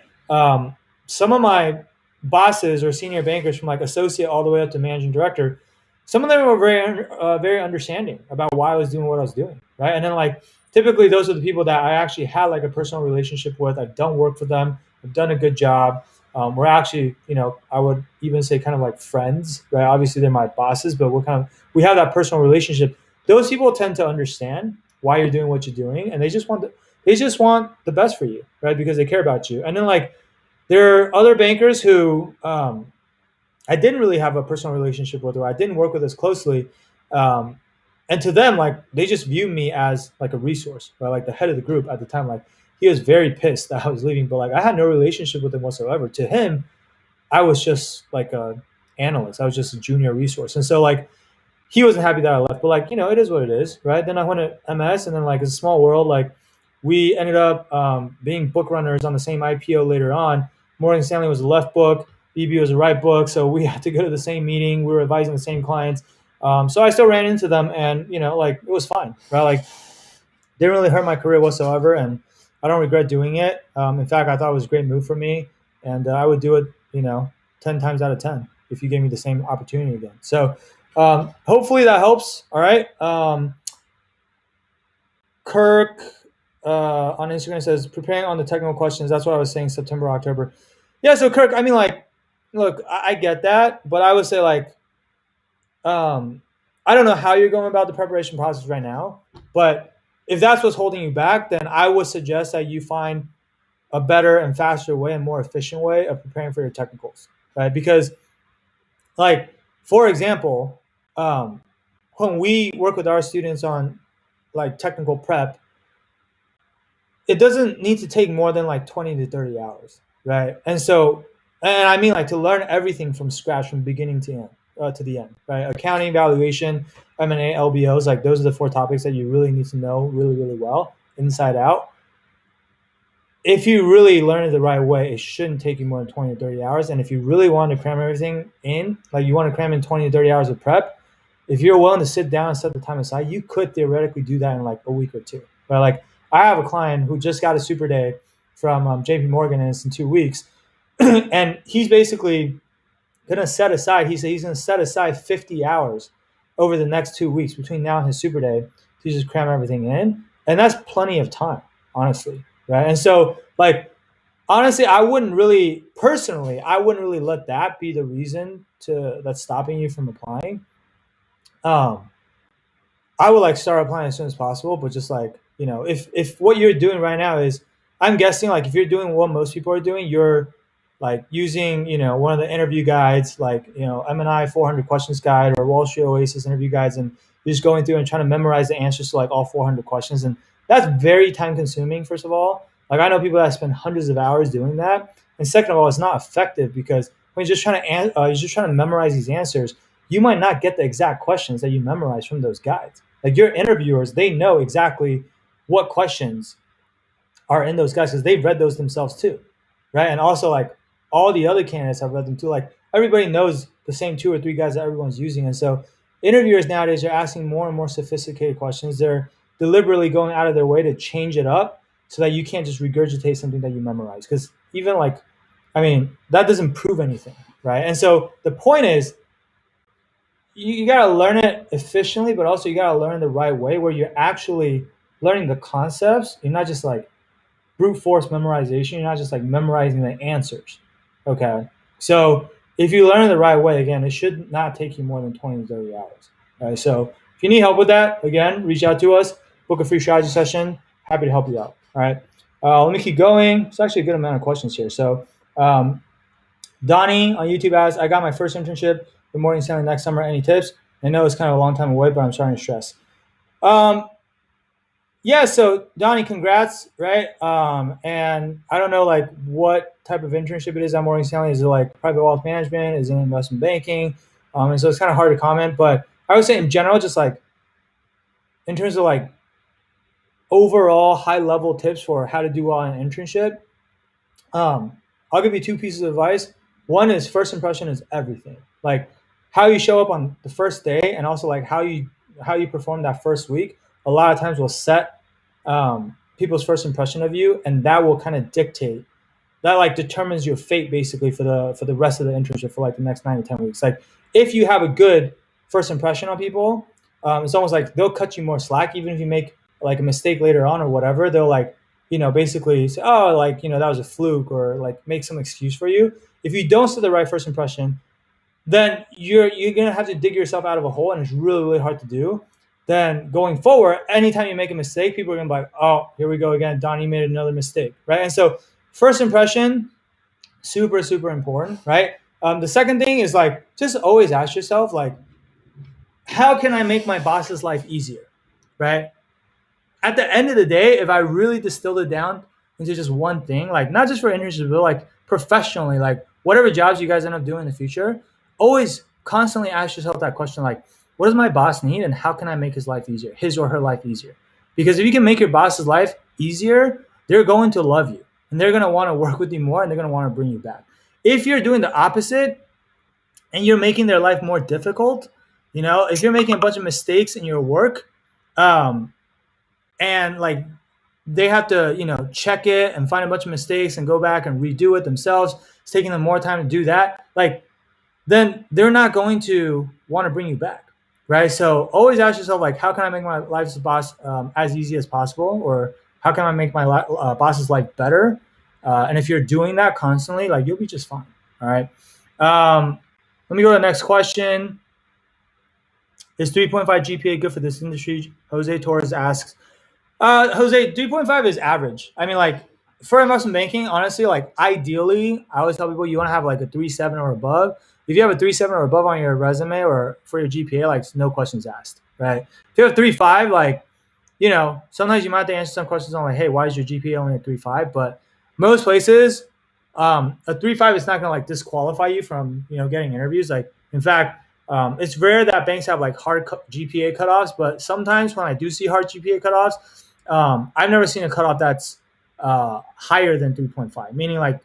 Some of my bosses or senior bankers, from like associate all the way up to managing director, some of them were very understanding about why I was doing what I was doing, right? And then, like, typically those are the people that I actually had like a personal relationship with. I've done work for them. I've done a good job. We're actually, I would even say kind of like friends, right? Obviously they're my bosses, but we have that personal relationship. Those people tend to understand why you're doing what you're doing, and they just want the best for you, right? Because they care about you. And then, like, there are other bankers who I didn't really have a personal relationship with, or I didn't work with as closely. And to them, like, they just view me as like a resource, right? Like, the head of the group at the time, like, he was very pissed that I was leaving, but, like, I had no relationship with him whatsoever. To him, I was just like a analyst. I was just a junior resource. And so, like, he wasn't happy that I left, but, like, it is what it is, right? Then I went to MS, and then, like, it's a small world. Like, we ended up being book runners on the same IPO later on. Morgan Stanley was the left book, BB was the right book, so we had to go to the same meeting. We were advising the same clients. So I still ran into them, and, like, it was fine, right? Like, didn't really hurt my career whatsoever, and I don't regret doing it. In fact, I thought it was a great move for me, and I would do it, 10 times out of 10 if you gave me the same opportunity again. So hopefully that helps. All right. Kirk on Instagram says, preparing on the technical questions. That's what I was saying, September, October. Yeah, so Kirk, I mean, like, look, I get that, but I would say, like, I don't know how you're going about the preparation process right now, but if that's what's holding you back, then I would suggest that you find a better and faster way and more efficient way of preparing for your technicals, right? Because, like, for example, when we work with our students on, like, technical prep, it doesn't need to take more than like 20 to 30 hours, right? And so, and I mean, like, to learn everything from scratch, from beginning to the end, right? Accounting, valuation, M&A, LBOs, like, those are the 4 topics that you really need to know really, really well, inside out. If you really learn it the right way, it shouldn't take you more than 20 to 30 hours. And if you really want to cram everything in, like, you want to cram in 20 to 30 hours of prep, if you're willing to sit down and set the time aside, you could theoretically do that in like a week or two. Right? Like, I have a client who just got a super day from JP Morgan, and it's in 2 weeks. And he's basically going to set aside, he said he's going to set aside 50 hours over the next 2 weeks between now and his super day to just cram everything in. And that's plenty of time, honestly. Right. And so, like, honestly, I wouldn't really let that be the reason that's stopping you from applying. I would, like, start applying as soon as possible, but just, like, if what you're doing right now is, I'm guessing, like, if you're doing what most people are doing, you're, like, using, one of the interview guides, like, M&I 400 questions guide or Wall Street Oasis interview guides, and you're just going through and trying to memorize the answers to, like, all 400 questions. And that's very time consuming, first of all. Like, I know people that spend hundreds of hours doing that. And second of all, it's not effective, because when you're just trying to memorize these answers, you might not get the exact questions that you memorize from those guides. Like your interviewers, they know exactly what questions are in those guides because they've read those themselves too, right? And also like all the other candidates have read them too. Like everybody knows the same 2 or 3 guys that everyone's using, and so interviewers nowadays are asking more and more sophisticated questions. They're deliberately going out of their way to change it up so that you can't just regurgitate something that you memorize. Because even like, I mean, that doesn't prove anything, right? And so the point is, you got to learn it efficiently, but also you got to learn the right way where you're actually learning the concepts. You're not just like brute force memorization. You're not just like memorizing the answers. Okay. So if you learn it the right way, again, it should not take you more than 20 to 30 hours. All right. So if you need help with that, again, reach out to us, book a free strategy session. Happy to help you out. All right. Let me keep going. It's actually a good amount of questions here. So Donnie on YouTube asks, I got my first internship with Morgan Stanley next summer. Any tips? I know it's kind of a long time away, but I'm starting to stress. Yeah, so Donnie, congrats, right? And I don't know like what type of internship it is at Morgan Stanley. Is it like private wealth management? Is it investment banking? And so it's kind of hard to comment, but I would say in general, just like in terms of like overall high level tips for how to do well in an internship, I'll give you 2 pieces of advice. One is first impression is everything. Like how you show up on the first day, and also like how you perform that first week. A lot of times will set people's first impression of you, and that will kind of dictate. That like determines your fate basically for the rest of the internship for like the next 9 to 10 weeks. Like if you have a good first impression on people, it's almost like they'll cut you more slack, even if you make like a mistake later on or whatever. They'll like basically say, oh, like that was a fluke, or like make some excuse for you. If you don't set the right first impression, then you're gonna have to dig yourself out of a hole, and it's really, really hard to do. Then going forward, anytime you make a mistake, people are gonna be like, oh, here we go again. Donnie made another mistake, right? And so first impression, super, super important, right? The second thing is like, just always ask yourself, like, how can I make my boss's life easier, right? At the end of the day, if I really distilled it down into just one thing, like not just for internships, but like professionally, like whatever jobs you guys end up doing in the future, always constantly ask yourself that question, like, what does my boss need and how can I make his life easier, his or her life easier? Because if you can make your boss's life easier, they're going to love you and they're going to want to work with you more, and they're going to want to bring you back. If you're doing the opposite and you're making their life more difficult, if you're making a bunch of mistakes in your work, and like they have to, check it and find a bunch of mistakes and go back and redo it themselves, it's taking them more time to do that, like then they're not going to want to bring you back, right? So always ask yourself, like, how can I make my life as a boss as easy as possible, or how can I make my boss's life better? And if you're doing that constantly, like you'll be just fine. All right. Let me go to the next question. Is 3.5 GPA good for this industry? Jose Torres asks. Jose, 3.5 is average. I mean, like for investment banking, honestly, like ideally, I always tell people you want to have like a 3.7 or above. If you have a 3.7 or above on your resume or for your GPA, like no questions asked, right? If you have 3.5, like, sometimes you might have to answer some questions on like, hey, why is your GPA only a 3.5? But most places, a 3.5 is not going to like disqualify you from, getting interviews. Like, in fact, it's rare that banks have like hard GPA cutoffs, but sometimes when I do see hard GPA cutoffs, I've never seen a cutoff that's higher than 3.5, meaning like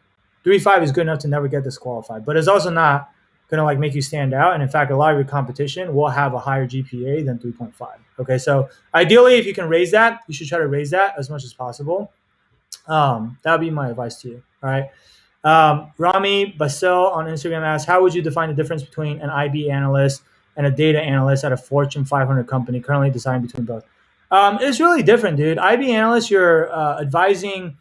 3.5 is good enough to never get disqualified, but it's also not going to like make you stand out. And in fact, a lot of your competition will have a higher GPA than 3.5. Okay. So ideally, if you can raise that, you should try to raise that as much as possible. That would be my advice to you. All right. Rami Basel on Instagram asks, how would you define the difference between an IB analyst and a data analyst at a Fortune 500 company, currently deciding between both? It's really different, dude. IB analyst, you're advising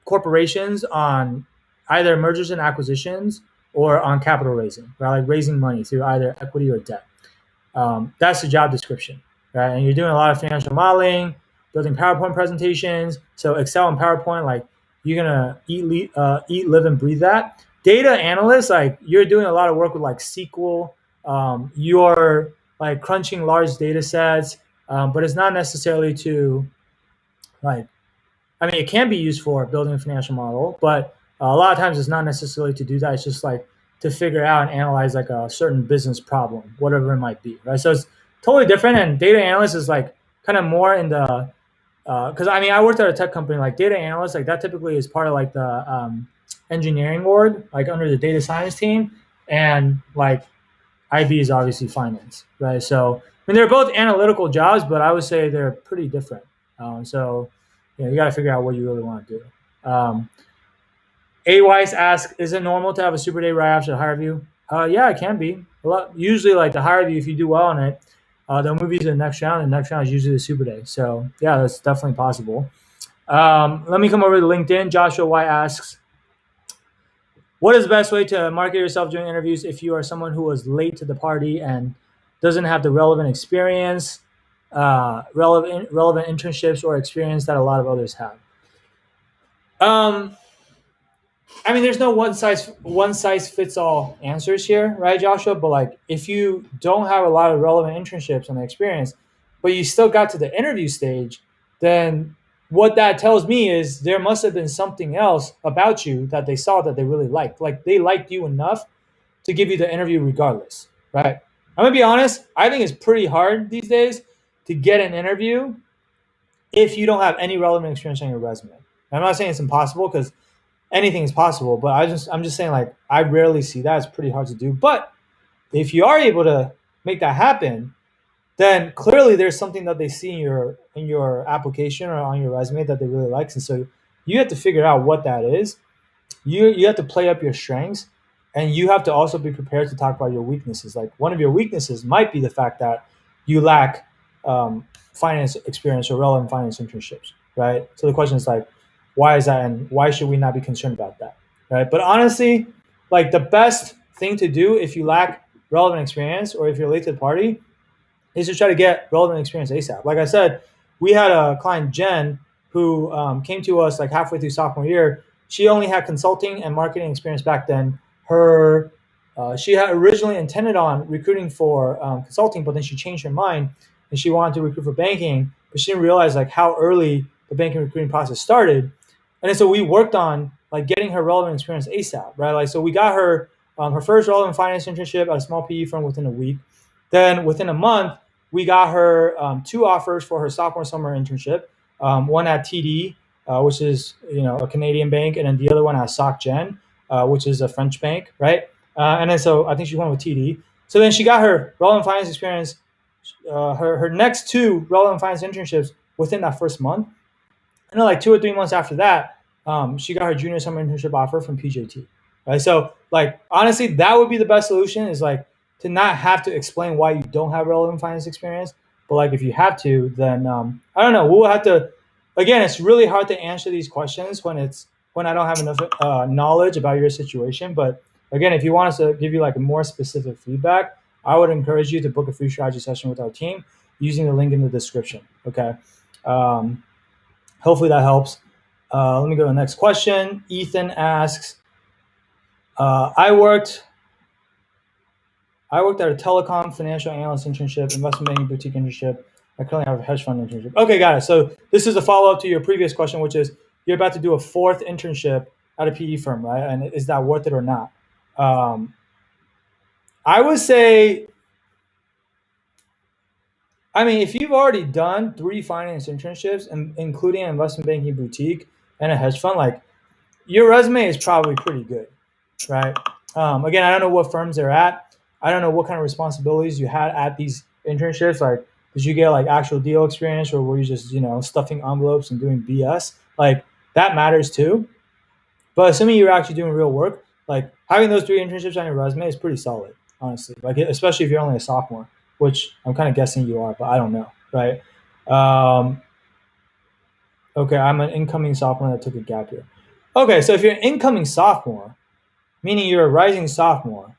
corporations on either mergers and acquisitions or on capital raising, right? Like raising money through either equity or debt. That's the job description, right? And you're doing a lot of financial modeling, building PowerPoint presentations. So Excel and PowerPoint, like you're gonna eat, live, and breathe that. Data analyst, like you're doing a lot of work with like SQL. You're like crunching large data sets, but it's not necessarily to like, I mean, it can be used for building a financial model, but a lot of times it's not necessarily to do that. It's just like to figure out and analyze like a certain business problem, whatever it might be, right? So it's totally different. And data analyst is like kind of more in the because I mean I worked at a tech company. Like data analyst, like that typically is part of like the engineering org, like under the data science team, and like IB is obviously finance, right? So I mean they're both analytical jobs, but I would say they're pretty different. So you got to figure out what you really want to do. A Weiss asks, is it normal to have a super day right after the hire review? Yeah, it can be. Usually, like the hire review, if you do well on it, they'll move you to the next round. The next round is usually the super day. So yeah, that's definitely possible. Let me come over to LinkedIn. Joshua Y asks, what is the best way to market yourself during interviews if you are someone who was late to the party and doesn't have the relevant experience, relevant internships or experience that a lot of others have? I mean, there's no one size fits all answers here, right, Joshua? But like, if you don't have a lot of relevant internships and experience, but you still got to the interview stage, then what that tells me is there must have been something else about you that they saw that they really liked. Like they liked you enough to give you the interview regardless, right? I'm gonna be honest. I think it's pretty hard these days to get an interview if you don't have any relevant experience on your resume. I'm not saying it's impossible because anything is possible, but I'm just saying like I rarely see that. It's pretty hard to do. But if you are able to make that happen, then clearly there's something that they see in your application or on your resume that they really like. And so you have to figure out what that is. You have to play up your strengths, and you have to also be prepared to talk about your weaknesses. Like one of your weaknesses might be the fact that you lack finance experience or relevant finance internships, right? So the question is like, why is that, and why should we not be concerned about that, right? But honestly, like the best thing to do if you lack relevant experience or if you're late to the party is to try to get relevant experience ASAP. Like I said, we had a client, Jen, who came to us like halfway through sophomore year. She only had consulting and marketing experience back then. She had originally intended on recruiting for consulting, but then she changed her mind and she wanted to recruit for banking, but she didn't realize like how early the banking recruiting process started. And then so we worked on like getting her relevant experience ASAP, right? Like so we got her her first relevant finance internship at a small PE firm within a week. Then within a month, we got her 2 offers for her sophomore summer internship. One at TD, which is a Canadian bank, and then the other one at SocGen, which is a French bank, right? And then so I think she went with TD. So then she got her relevant finance experience, her next 2 relevant finance internships within that first month. And then like 2 or 3 months after that, she got her junior summer internship offer from PJT, right? So like honestly, that would be the best solution, is like to not have to explain why you don't have relevant finance experience. But like if you have to, then I don't know. We'll have to. Again, it's really hard to answer these questions when I don't have enough knowledge about your situation. But again, if you want us to give you like a more specific feedback, I would encourage you to book a free strategy session with our team using the link in the description. Okay. Hopefully that helps. Let me go to the next question. Ethan asks, I worked at a telecom financial analyst internship, investment banking boutique internship. I currently have a hedge fund internship. Okay, got it. So this is a follow-up to your previous question, which is you're about to do a 4th internship at a PE firm, right? And is that worth it or not? I would say, I mean, if you've already done 3 finance internships, including an investment banking boutique and a hedge fund, like your resume is probably pretty good, right? Again, I don't know what firms they're at. I don't know what kind of responsibilities you had at these internships. Like, did you get like actual deal experience, or were you just stuffing envelopes and doing BS? Like that matters too. But assuming you're actually doing real work, like having those 3 internships on your resume is pretty solid, honestly. Like especially if you're only a sophomore, which I'm kind of guessing you are, but I don't know, right? Okay, I'm an incoming sophomore that took a gap year. Okay, so if you're an incoming sophomore, meaning you're a rising sophomore,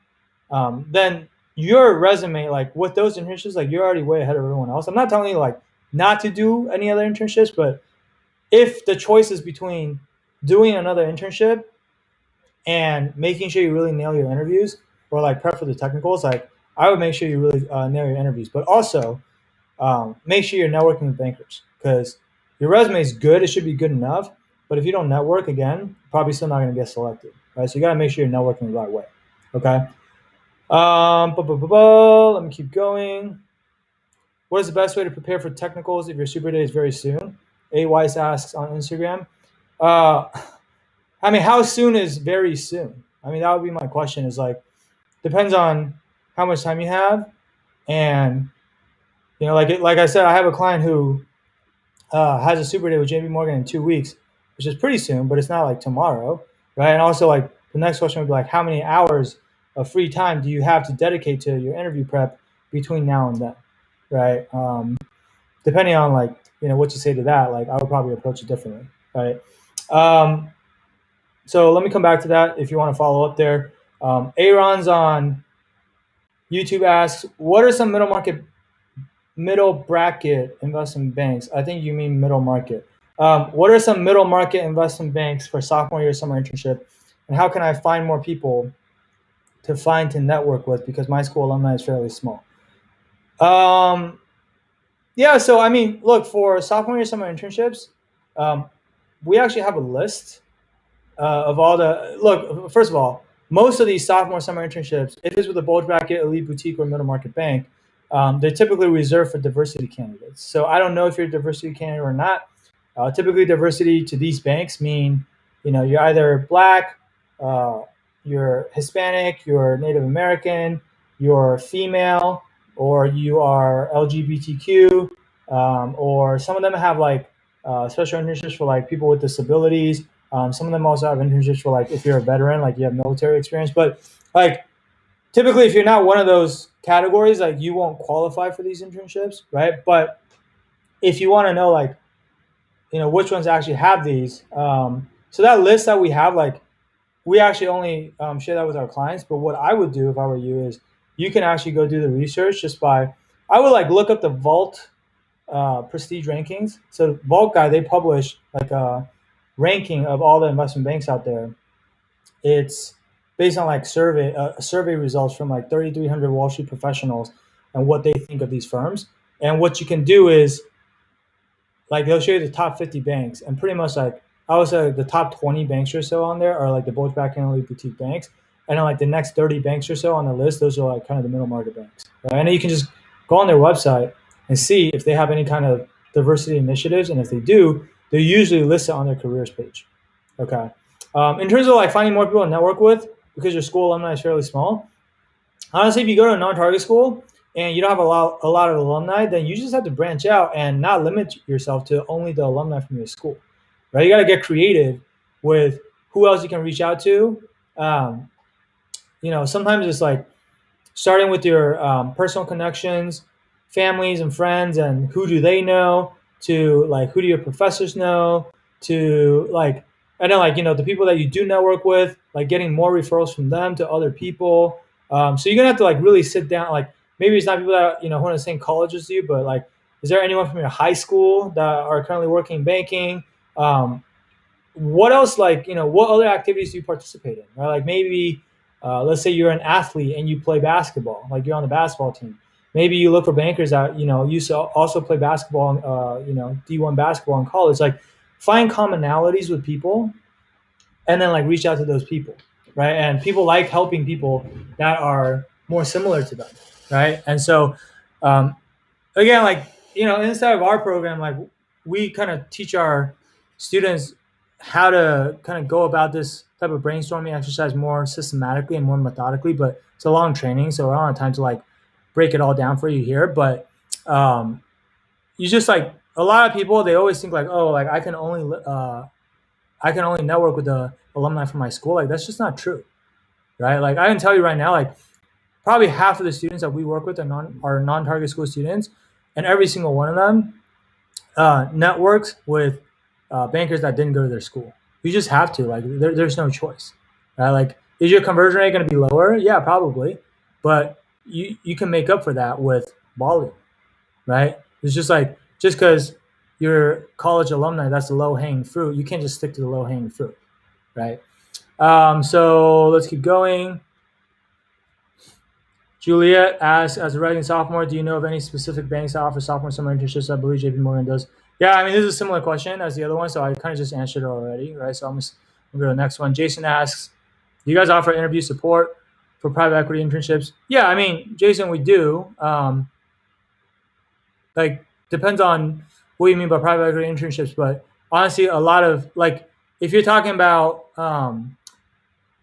then your resume, like with those internships, like you're already way ahead of everyone else. I'm not telling you like not to do any other internships, but if the choice is between doing another internship and making sure you really nail your interviews or like prep for the technicals, like I would make sure you really nail your interviews, but also make sure you're networking with bankers, because your resume is good. It should be good enough. But if you don't network, again, probably still not going to get selected, right? So you got to make sure you're networking the right way. Okay. Let me keep going. What is the best way to prepare for technicals if your super day is very soon? A Weiss asks on Instagram. Uh, I mean, how soon is very soon? I mean, that would be my question. Is like depends on how much time you have, and like I said, I have a client who has a super day with JP Morgan in 2 weeks, which is pretty soon, but it's not like tomorrow, right? And also, like the next question would be like, how many hours of free time do you have to dedicate to your interview prep between now and then, right? Depending on like what you say to that, like I would probably approach it differently, right? Um, so let me come back to that if you want to follow up there. Aaron's on YouTube asks, what are some middle bracket investment banks? I think you mean middle market. What are some middle market investment banks for sophomore year summer internship, and how can I find more people to network with because my school alumni is fairly small? Yeah, so I mean, look, for sophomore year summer internships, we actually have a list of all the look. First of all, most of these sophomore summer internships, if it's with a bulge bracket, elite boutique, or middle market bank, they're typically reserved for diversity candidates. So I don't know if you're a diversity candidate or not. Typically, diversity to these banks mean you're either black, uh, you're Hispanic, you're Native American, you're female, or you are LGBTQ, or some of them have like special internships for like people with disabilities. Some of them also have internships for like if you're a veteran, like you have military experience. But like typically, if you're not one of those categories, like you won't qualify for these internships, right? But if you want to know like which ones actually have these, so that list that we have, like we actually only share that with our clients. But what I would do if I were you is you can actually go do the research just by I would like look up the Vault prestige rankings. So Vault Guy, they publish like a ranking of all the investment banks out there. It's based on like survey results from like 3,300 Wall Street professionals and what they think of these firms. And what you can do is like they'll show you the top 50 banks, and pretty much like I would say like, the top 20 banks or so on there are like the bulge bracket and elite boutique banks, and then like the next 30 banks or so on the list, those are like kind of the middle market banks. Right? And then you can just go on their website and see if they have any kind of diversity initiatives, and if they do, they usually list it on their careers page. Okay. In terms of like finding more people to network with, because your school alumni is fairly small, honestly, if you go to a non-target school and you don't have a lot of alumni, then you just have to branch out and not limit yourself to only the alumni from your school, right? You got to get creative with who else you can reach out to. Um, sometimes it's like starting with your personal connections, families and friends, and who do they know, to like who do your professors know, to like and then like the people that you do network with, like getting more referrals from them to other people. So you're gonna have to like really sit down. Like maybe it's not people that who are in the same college as you, but like is there anyone from your high school that are currently working in banking? What else, like what other activities do you participate in, right? Like maybe let's say you're an athlete and you play basketball, like you're on the basketball team. Maybe you look for bankers that used to also play basketball, D1 basketball in college. Like find commonalities with people, and then like reach out to those people, right? And people like helping people that are more similar to them, right? And so um, again, like inside of our program, like we kind of teach our students how to kind of go about this type of brainstorming exercise more systematically and more methodically. But it's a long training, so I don't have time to like break it all down for you here. But you just like a lot of people, they always think like, oh, like I can only network with the alumni from my school. Like that's just not true, right? Like I can tell you right now, like probably half of the students that we work with are non-target school students, and every single one of them networks with bankers that didn't go to their school. You just have to. Like there's no choice, right? Like is your conversion rate going to be lower? Yeah, probably, but you can make up for that with volume, right? It's just like just because you're college alumni, that's the low hanging fruit. You can't just stick to the low hanging fruit, right? So let's keep going. Juliet asks, as a rising sophomore, do you know of any specific banks that offer sophomore summer internships? I believe JP Morgan does. Yeah, I mean, this is a similar question as the other one, so I kind of just answered it already, right? So I'm going to go to the next one. Jason asks, do you guys offer interview support for private equity internships? Yeah, I mean, Jason, we do. Like, depends on what you mean by private equity internships, but honestly, a lot of like, if you're talking about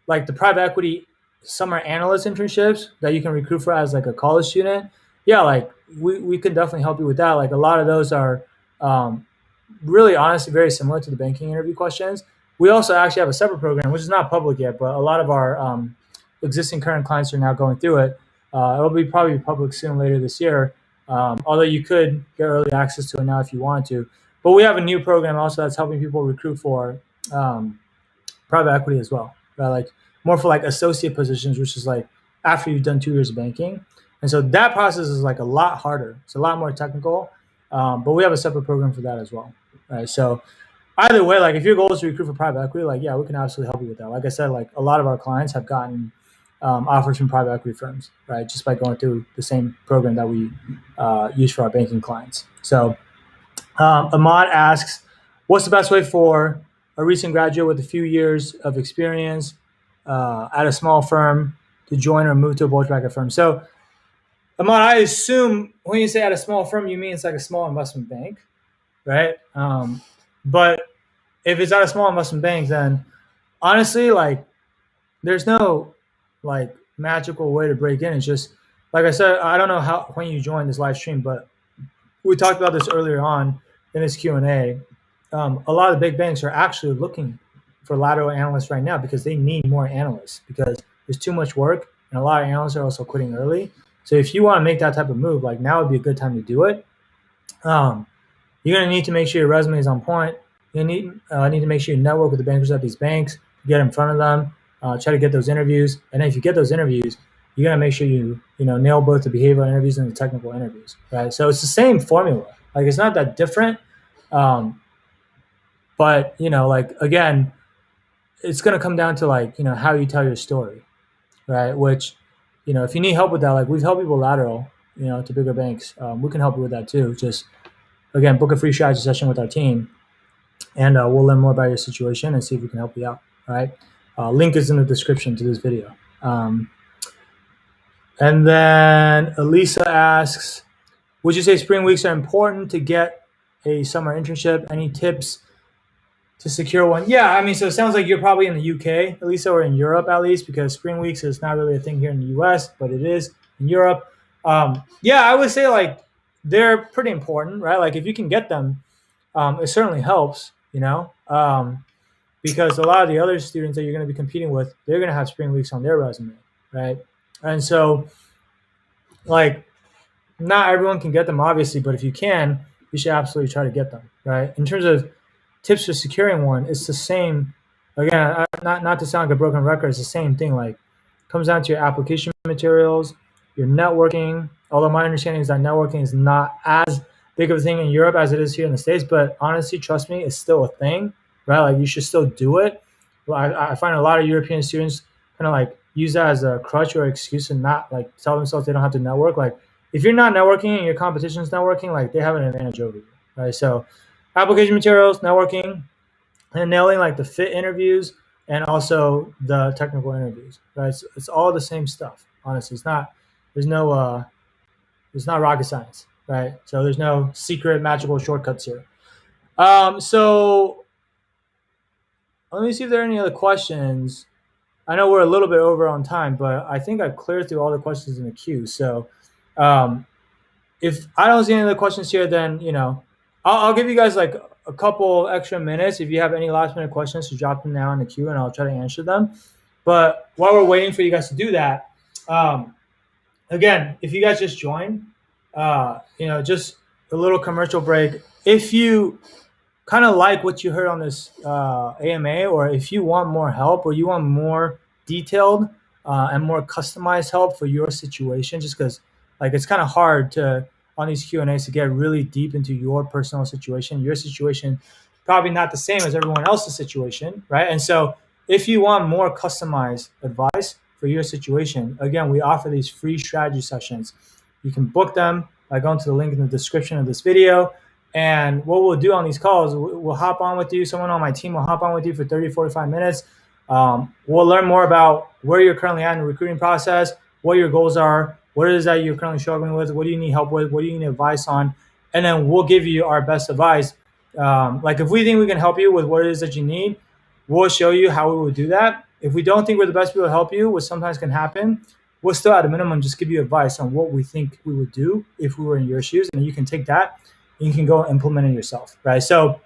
like the private equity summer analyst internships that you can recruit for as like a college student, yeah, like we can definitely help you with that. Like a lot of those are um, really honestly very similar to the banking interview questions. We also actually have a separate program, which is not public yet, but a lot of our existing current clients are now going through it. It'll be probably public soon later this year. Although you could get early access to it now if you wanted to. But we have a new program also that's helping people recruit for um, private equity as well, right? Like more for like associate positions, which is like after you've done 2 years of banking. And so that process is like a lot harder. It's a lot more technical, but we have a separate program for that as well, right? So either way, like if your goal is to recruit for private equity, like yeah, we can absolutely help you with that. Like I said, like a lot of our clients have gotten offers from private equity firms, right? Just by going through the same program that we use for our banking clients. So Ahmad asks, what's the best way for a recent graduate with a few years of experience at a small firm to join or move to a bulge bracket firm? So, Ahmad, I assume when you say at a small firm, you mean it's like a small investment bank, right? But if it's at a small investment bank, then honestly, like there's no like magical way to break in. It's just like I said, I don't know how when you join this live stream, but we talked about this earlier on in this Q&A. A lot of the big banks are actually looking for lateral analysts right now because they need more analysts because there's too much work and a lot of analysts are also quitting early. So if you want to make that type of move, like now would be a good time to do it. You're going to need to make sure your resume is on point. You need to make sure you network with the bankers at these banks, get in front of them, try to get those interviews. And then if you get those interviews, you got to make sure you nail both the behavioral interviews and the technical interviews, right? So it's the same formula. Like it's not that different, but like again, it's going to come down to like how you tell your story, right? Which if you need help with that, like we've helped people lateral, to bigger banks. We can help you with that too. Just again, book a free strategy session with our team, and we'll learn more about your situation and see if we can help you out. All right. Link is in the description to this video. And then Elisa asks, would you say spring weeks are important to get a summer internship? Any tips to secure one? Yeah, I mean, so it sounds like you're probably in the UK, Elisa, or in Europe at least, because spring weeks is not really a thing here in the US, but it is in Europe. Yeah, I would say like they're pretty important, right? Like if you can get them, it certainly helps, because a lot of the other students that you're going to be competing with, they're going to have spring weeks on their resume, right? And so, like, not everyone can get them, obviously, but if you can, you should absolutely try to get them, right? In terms of tips for securing one, it's the same. Again, not to sound like a broken record, it's the same thing. Like, comes down to your application materials, your networking. Although my understanding is that networking is not as big of a thing in Europe as it is here in the States, but honestly, trust me, it's still a thing, right? Like, you should still do it. Well, I find a lot of European students kind of like use that as a crutch or excuse and not like tell themselves they don't have to network. Like, if you're not networking and your competition's networking, like they have an advantage over you, right? So application materials, networking, and nailing like the fit interviews and also the technical interviews, right? It's all the same stuff. Honestly, there's not rocket science, right? So there's no secret magical shortcuts here. So let me see if there are any other questions. I know we're a little bit over on time, but I think I've cleared through all the questions in the queue. So if I don't see any other questions here, then I'll give you guys like a couple extra minutes if you have any last minute questions to drop them now in the queue, and I'll try to answer them. But while we're waiting for you guys to do that, again, if you guys just joined, just a little commercial break. If you kind of like what you heard on this AMA, or if you want more help or you want more detailed and more customized help for your situation, just because like it's kind of hard to on these Q&As to get really deep into your personal situation. Your situation probably not the same as everyone else's situation, right? And so if you want more customized advice for your situation, again, we offer these free strategy sessions. You can book them by going to the link in the description of this video. And what we'll do on these calls, we'll hop on with you. Someone on my team will hop on with you for 30, 45 minutes. We'll learn more about where you're currently at in the recruiting process, what your goals are, what it is that you're currently struggling with, what do you need help with, what do you need advice on, and then we'll give you our best advice. Like if we think we can help you with what it is that you need, we'll show you how we would do that. If we don't think we're the best people to help you, which sometimes can happen, we'll still at a minimum just give you advice on what we think we would do if we were in your shoes, and you can take that and you can go implement it yourself, right? So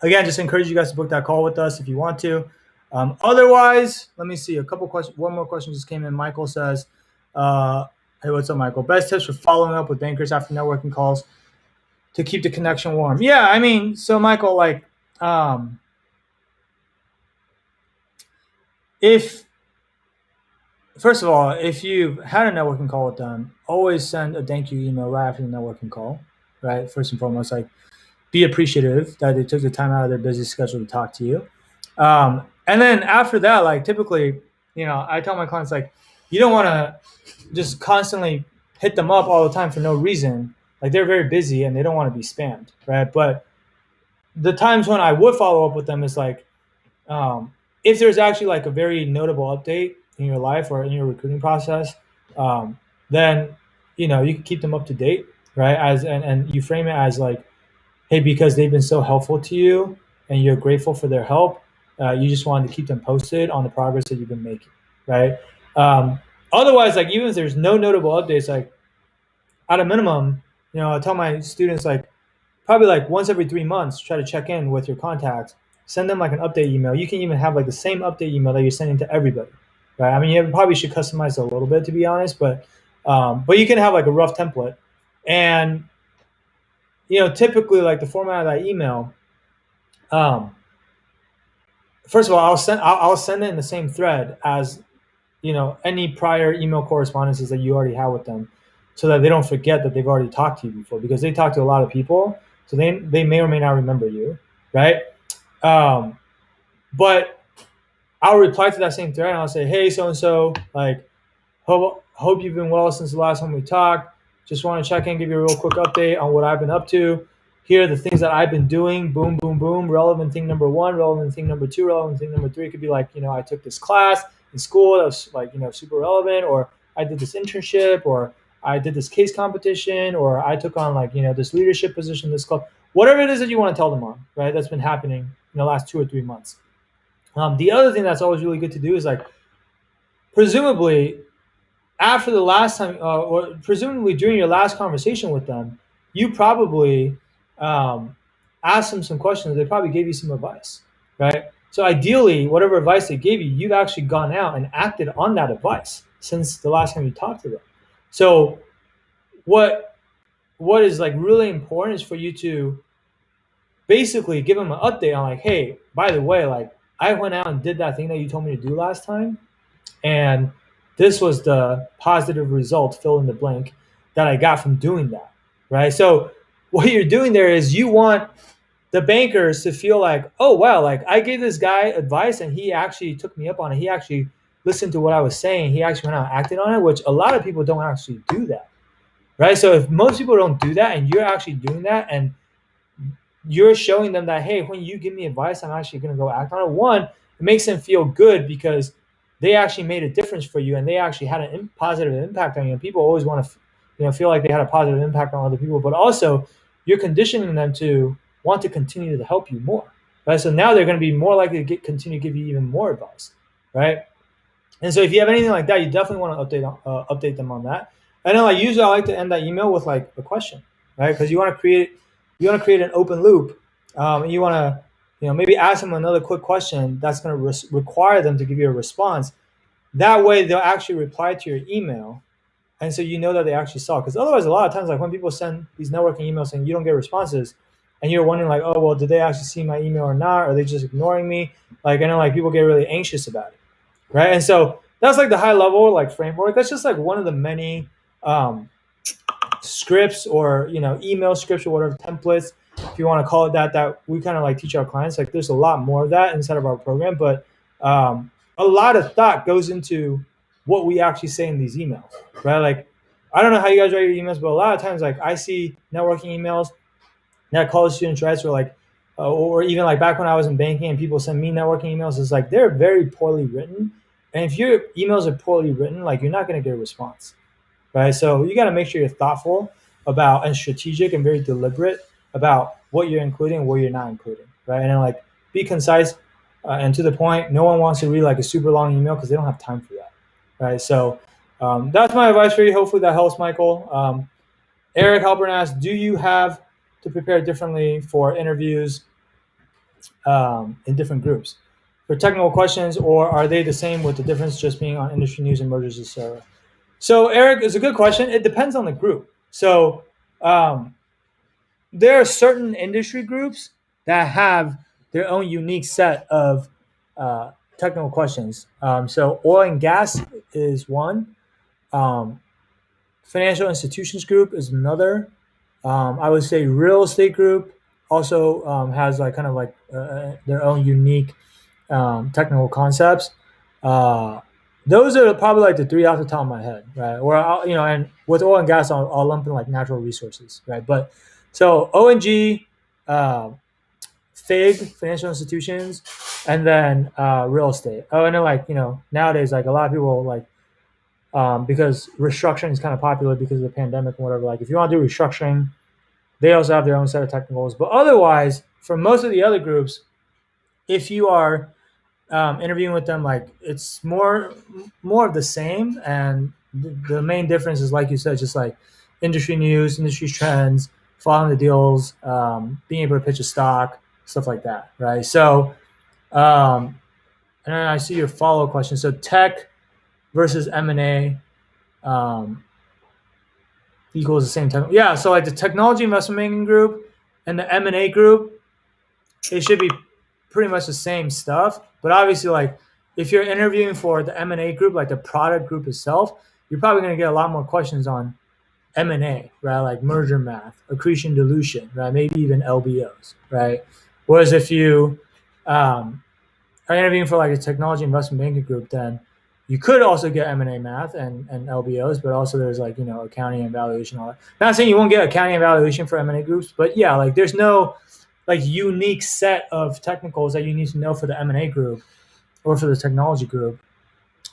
again, just encourage you guys to book that call with us if you want to. Otherwise, let me see a couple questions. One more question just came in. Michael says, "Hey, what's up, Michael? Best tips for following up with bankers after networking calls to keep the connection warm?" Yeah, I mean, so Michael, like, if first of all, if you've had a networking call with them, always send a thank you email right after the networking call, right? First and foremost, like, be appreciative that they took the time out of their busy schedule to talk to you. And then after that, like typically, I tell my clients, like, you don't want to just constantly hit them up all the time for no reason. Like they're very busy and they don't want to be spammed, right? But the times when I would follow up with them is like, if there's actually like a very notable update in your life or in your recruiting process, then you can keep them up to date, right? And you frame it as like, hey, because they've been so helpful to you and you're grateful for their help, you just wanted to keep them posted on the progress that you've been making, right? Otherwise, like even if there's no notable updates, like at a minimum, I tell my students like probably like once every 3 months, try to check in with your contacts, send them like an update email. You can even have like the same update email that you're sending to everybody, right? I mean, you probably should customize it a little bit to be honest, but you can have like a rough template. And typically like the format of that email, first of all, I'll send it in the same thread as any prior email correspondences that you already have with them, so that they don't forget that they've already talked to you before, because they talk to a lot of people, so they may or may not remember you, right? But I'll reply to that same thread and I'll say, hey, so and so, like, hope you've been well since the last time we talked. Just want to check in, give you a real quick update on what I've been up to. Here are the things that I've been doing. Boom, boom, boom. Relevant thing number one, relevant thing number two, relevant thing number three. It could be like, I took this class in school that was like, super relevant, or I did this internship, or I did this case competition, or I took on like, this leadership position, this club, whatever it is that you want to tell them on, right? That's been happening in the last 2 or 3 months. The other thing that's always really good to do is like, presumably after the last time, or presumably during your last conversation with them, you probably asked them some questions. They probably gave you some advice, right? So ideally, whatever advice they gave you, you've actually gone out and acted on that advice since the last time you talked to them. So what is like really important is for you to basically give them an update on like, hey, by the way, like I went out and did that thing that you told me to do last time, and this was the positive result, fill in the blank, that I got from doing that, right? So what you're doing there is you want the bankers to feel like, oh, wow, like I gave this guy advice and he actually took me up on it. He actually listened to what I was saying. He actually went out and acted on it, which a lot of people don't actually do that, right? So if most people don't do that and you're actually doing that, and you're showing them that, hey, when you give me advice, I'm actually going to go act on it. One, it makes them feel good because they actually made a difference for you and they actually had a positive impact on you. And people always want to, feel like they had a positive impact on other people, but also you're conditioning them to want to continue to help you more, right? So now they're going to be more likely to continue to give you even more advice, right? And so if you have anything like that, you definitely want to update them on that. And then like usually I like to end that email with like a question, right? Because you want to create an open loop, and you want to maybe ask them another quick question that's going to require them to give you a response. That way they'll actually reply to your email, and so you know that they actually saw. Because otherwise, a lot of times, like when people send these networking emails and you don't get responses, and you're wondering like, oh well, did they actually see my email or not? Or are they just ignoring me? Like, I know like people get really anxious about it, right? And so that's like the high level like framework. That's just like one of the many scripts or email scripts or whatever, templates, if you want to call it that we kind of like teach our clients. Like there's a lot more of that inside of our program, but a lot of thought goes into what we actually say in these emails, right? Like I don't know how you guys write your emails, but a lot of times like I see networking emails that college students write, where like, or even like back when I was in banking and people send me networking emails, it's like they're very poorly written. And if your emails are poorly written, like you're not going to get a response, right? So you got to make sure you're thoughtful about and strategic and very deliberate about what you're including and what you're not including, right? And then like be concise and to the point. No one wants to read like a super long email because they don't have time for that, right? So that's my advice for you. Hopefully that helps, Michael. Eric Halpern asks, do you have to prepare differently for interviews in different groups for technical questions, or are they the same with the difference just being on industry news and mergers, etc.? So, Eric, is a good question. It depends on the group. So, there are certain industry groups that have their own unique set of technical questions. So, oil and gas is one. Financial institutions group is another. I would say real estate group also has like kind of like their own unique technical concepts. Uh, those are probably like the three off the top of my head, right? Or and with oil and gas, I'll lump in like natural resources, right? But so O&G, FIG, financial institutions, and then real estate. Oh, and then like nowadays, like a lot of people like because restructuring is kind of popular because of the pandemic and whatever. Like if you want to do restructuring, they also have their own set of technicals. But otherwise, for most of the other groups, if you are interviewing with them, like it's more of the same, and the main difference is like you said, just like industry news, industry trends, following the deals, being able to pitch a stock, stuff like that, right? So, and then I see your follow question. So tech versus M&A equals the same time. Yeah, so like the technology investment banking group and the M&A group, it should be pretty much the same stuff. But obviously, like if you're interviewing for the M&A group, like the product group itself, you're probably going to get a lot more questions on M&A, right? Like merger math, accretion, dilution, right? Maybe even LBOs, right? Whereas if you are interviewing for like a technology investment banking group, then you could also get M&A math and LBOs, but also there's like, accounting and valuation, all that. Not saying you won't get accounting and valuation for M&A groups, but yeah, like there's no like unique set of technicals that you need to know for the M&A group or for the technology group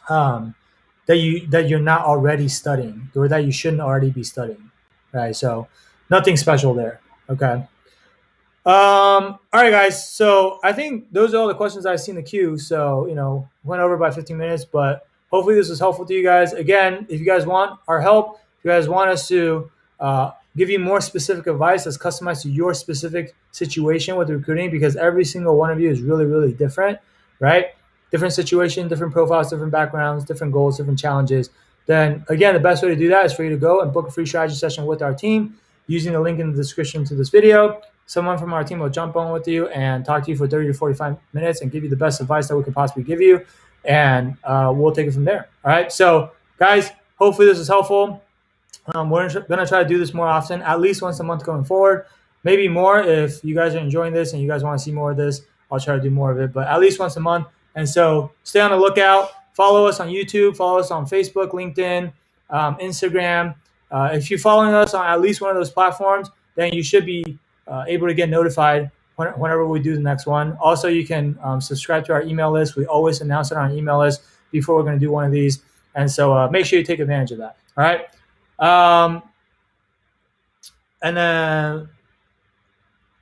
that you're not already studying or that you shouldn't already be studying, right? So nothing special there. Okay. All right, guys. So I think those are all the questions I see in the queue. So, went over by 15 minutes, but hopefully this was helpful to you guys. Again, if you guys want our help, if you guys want us to give you more specific advice that's customized to your specific situation with recruiting, because every single one of you is really, really different, right? Different situation, different profiles, different backgrounds, different goals, different challenges. Then again, the best way to do that is for you to go and book a free strategy session with our team using the link in the description to this video. Someone from our team will jump on with you and talk to you for 30 to 45 minutes and give you the best advice that we could possibly give you. And we'll take it from there. All right. So, guys, hopefully this is helpful. We're going to try to do this more often, at least once a month going forward. Maybe more if you guys are enjoying this and you guys want to see more of this. I'll try to do more of it, but at least once a month. And so stay on the lookout. Follow us on YouTube. Follow us on Facebook, LinkedIn, Instagram. If you're following us on at least one of those platforms, then you should be able to get notified whenever we do the next one. Also, you can subscribe to our email list. We always announce it on our email list before we're going to do one of these. And so make sure you take advantage of that. All right. And then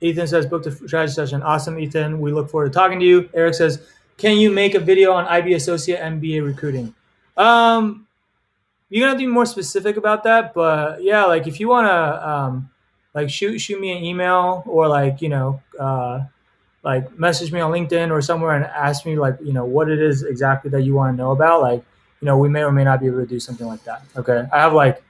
Ethan says, book the strategy session. Awesome, Ethan. We look forward to talking to you. Eric says, can you make a video on IB associate MBA recruiting? You're going to have to be more specific about that. But yeah, like if you want to like shoot me an email or like, like message me on LinkedIn or somewhere and ask me like, what it is exactly that you want to know about. Like, we may or may not be able to do something like that. Okay. I have like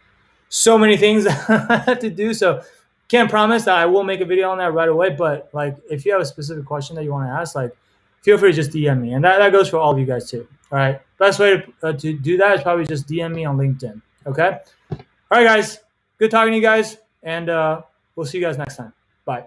so many things that I have to do. So can't promise that I will make a video on that right away. But like, if you have a specific question that you want to ask, like feel free to just DM me. And that goes for all of you guys too. All right. Best way to do that is probably just DM me on LinkedIn. Okay. All right, guys. Good talking to you guys. And we'll see you guys next time. Bye.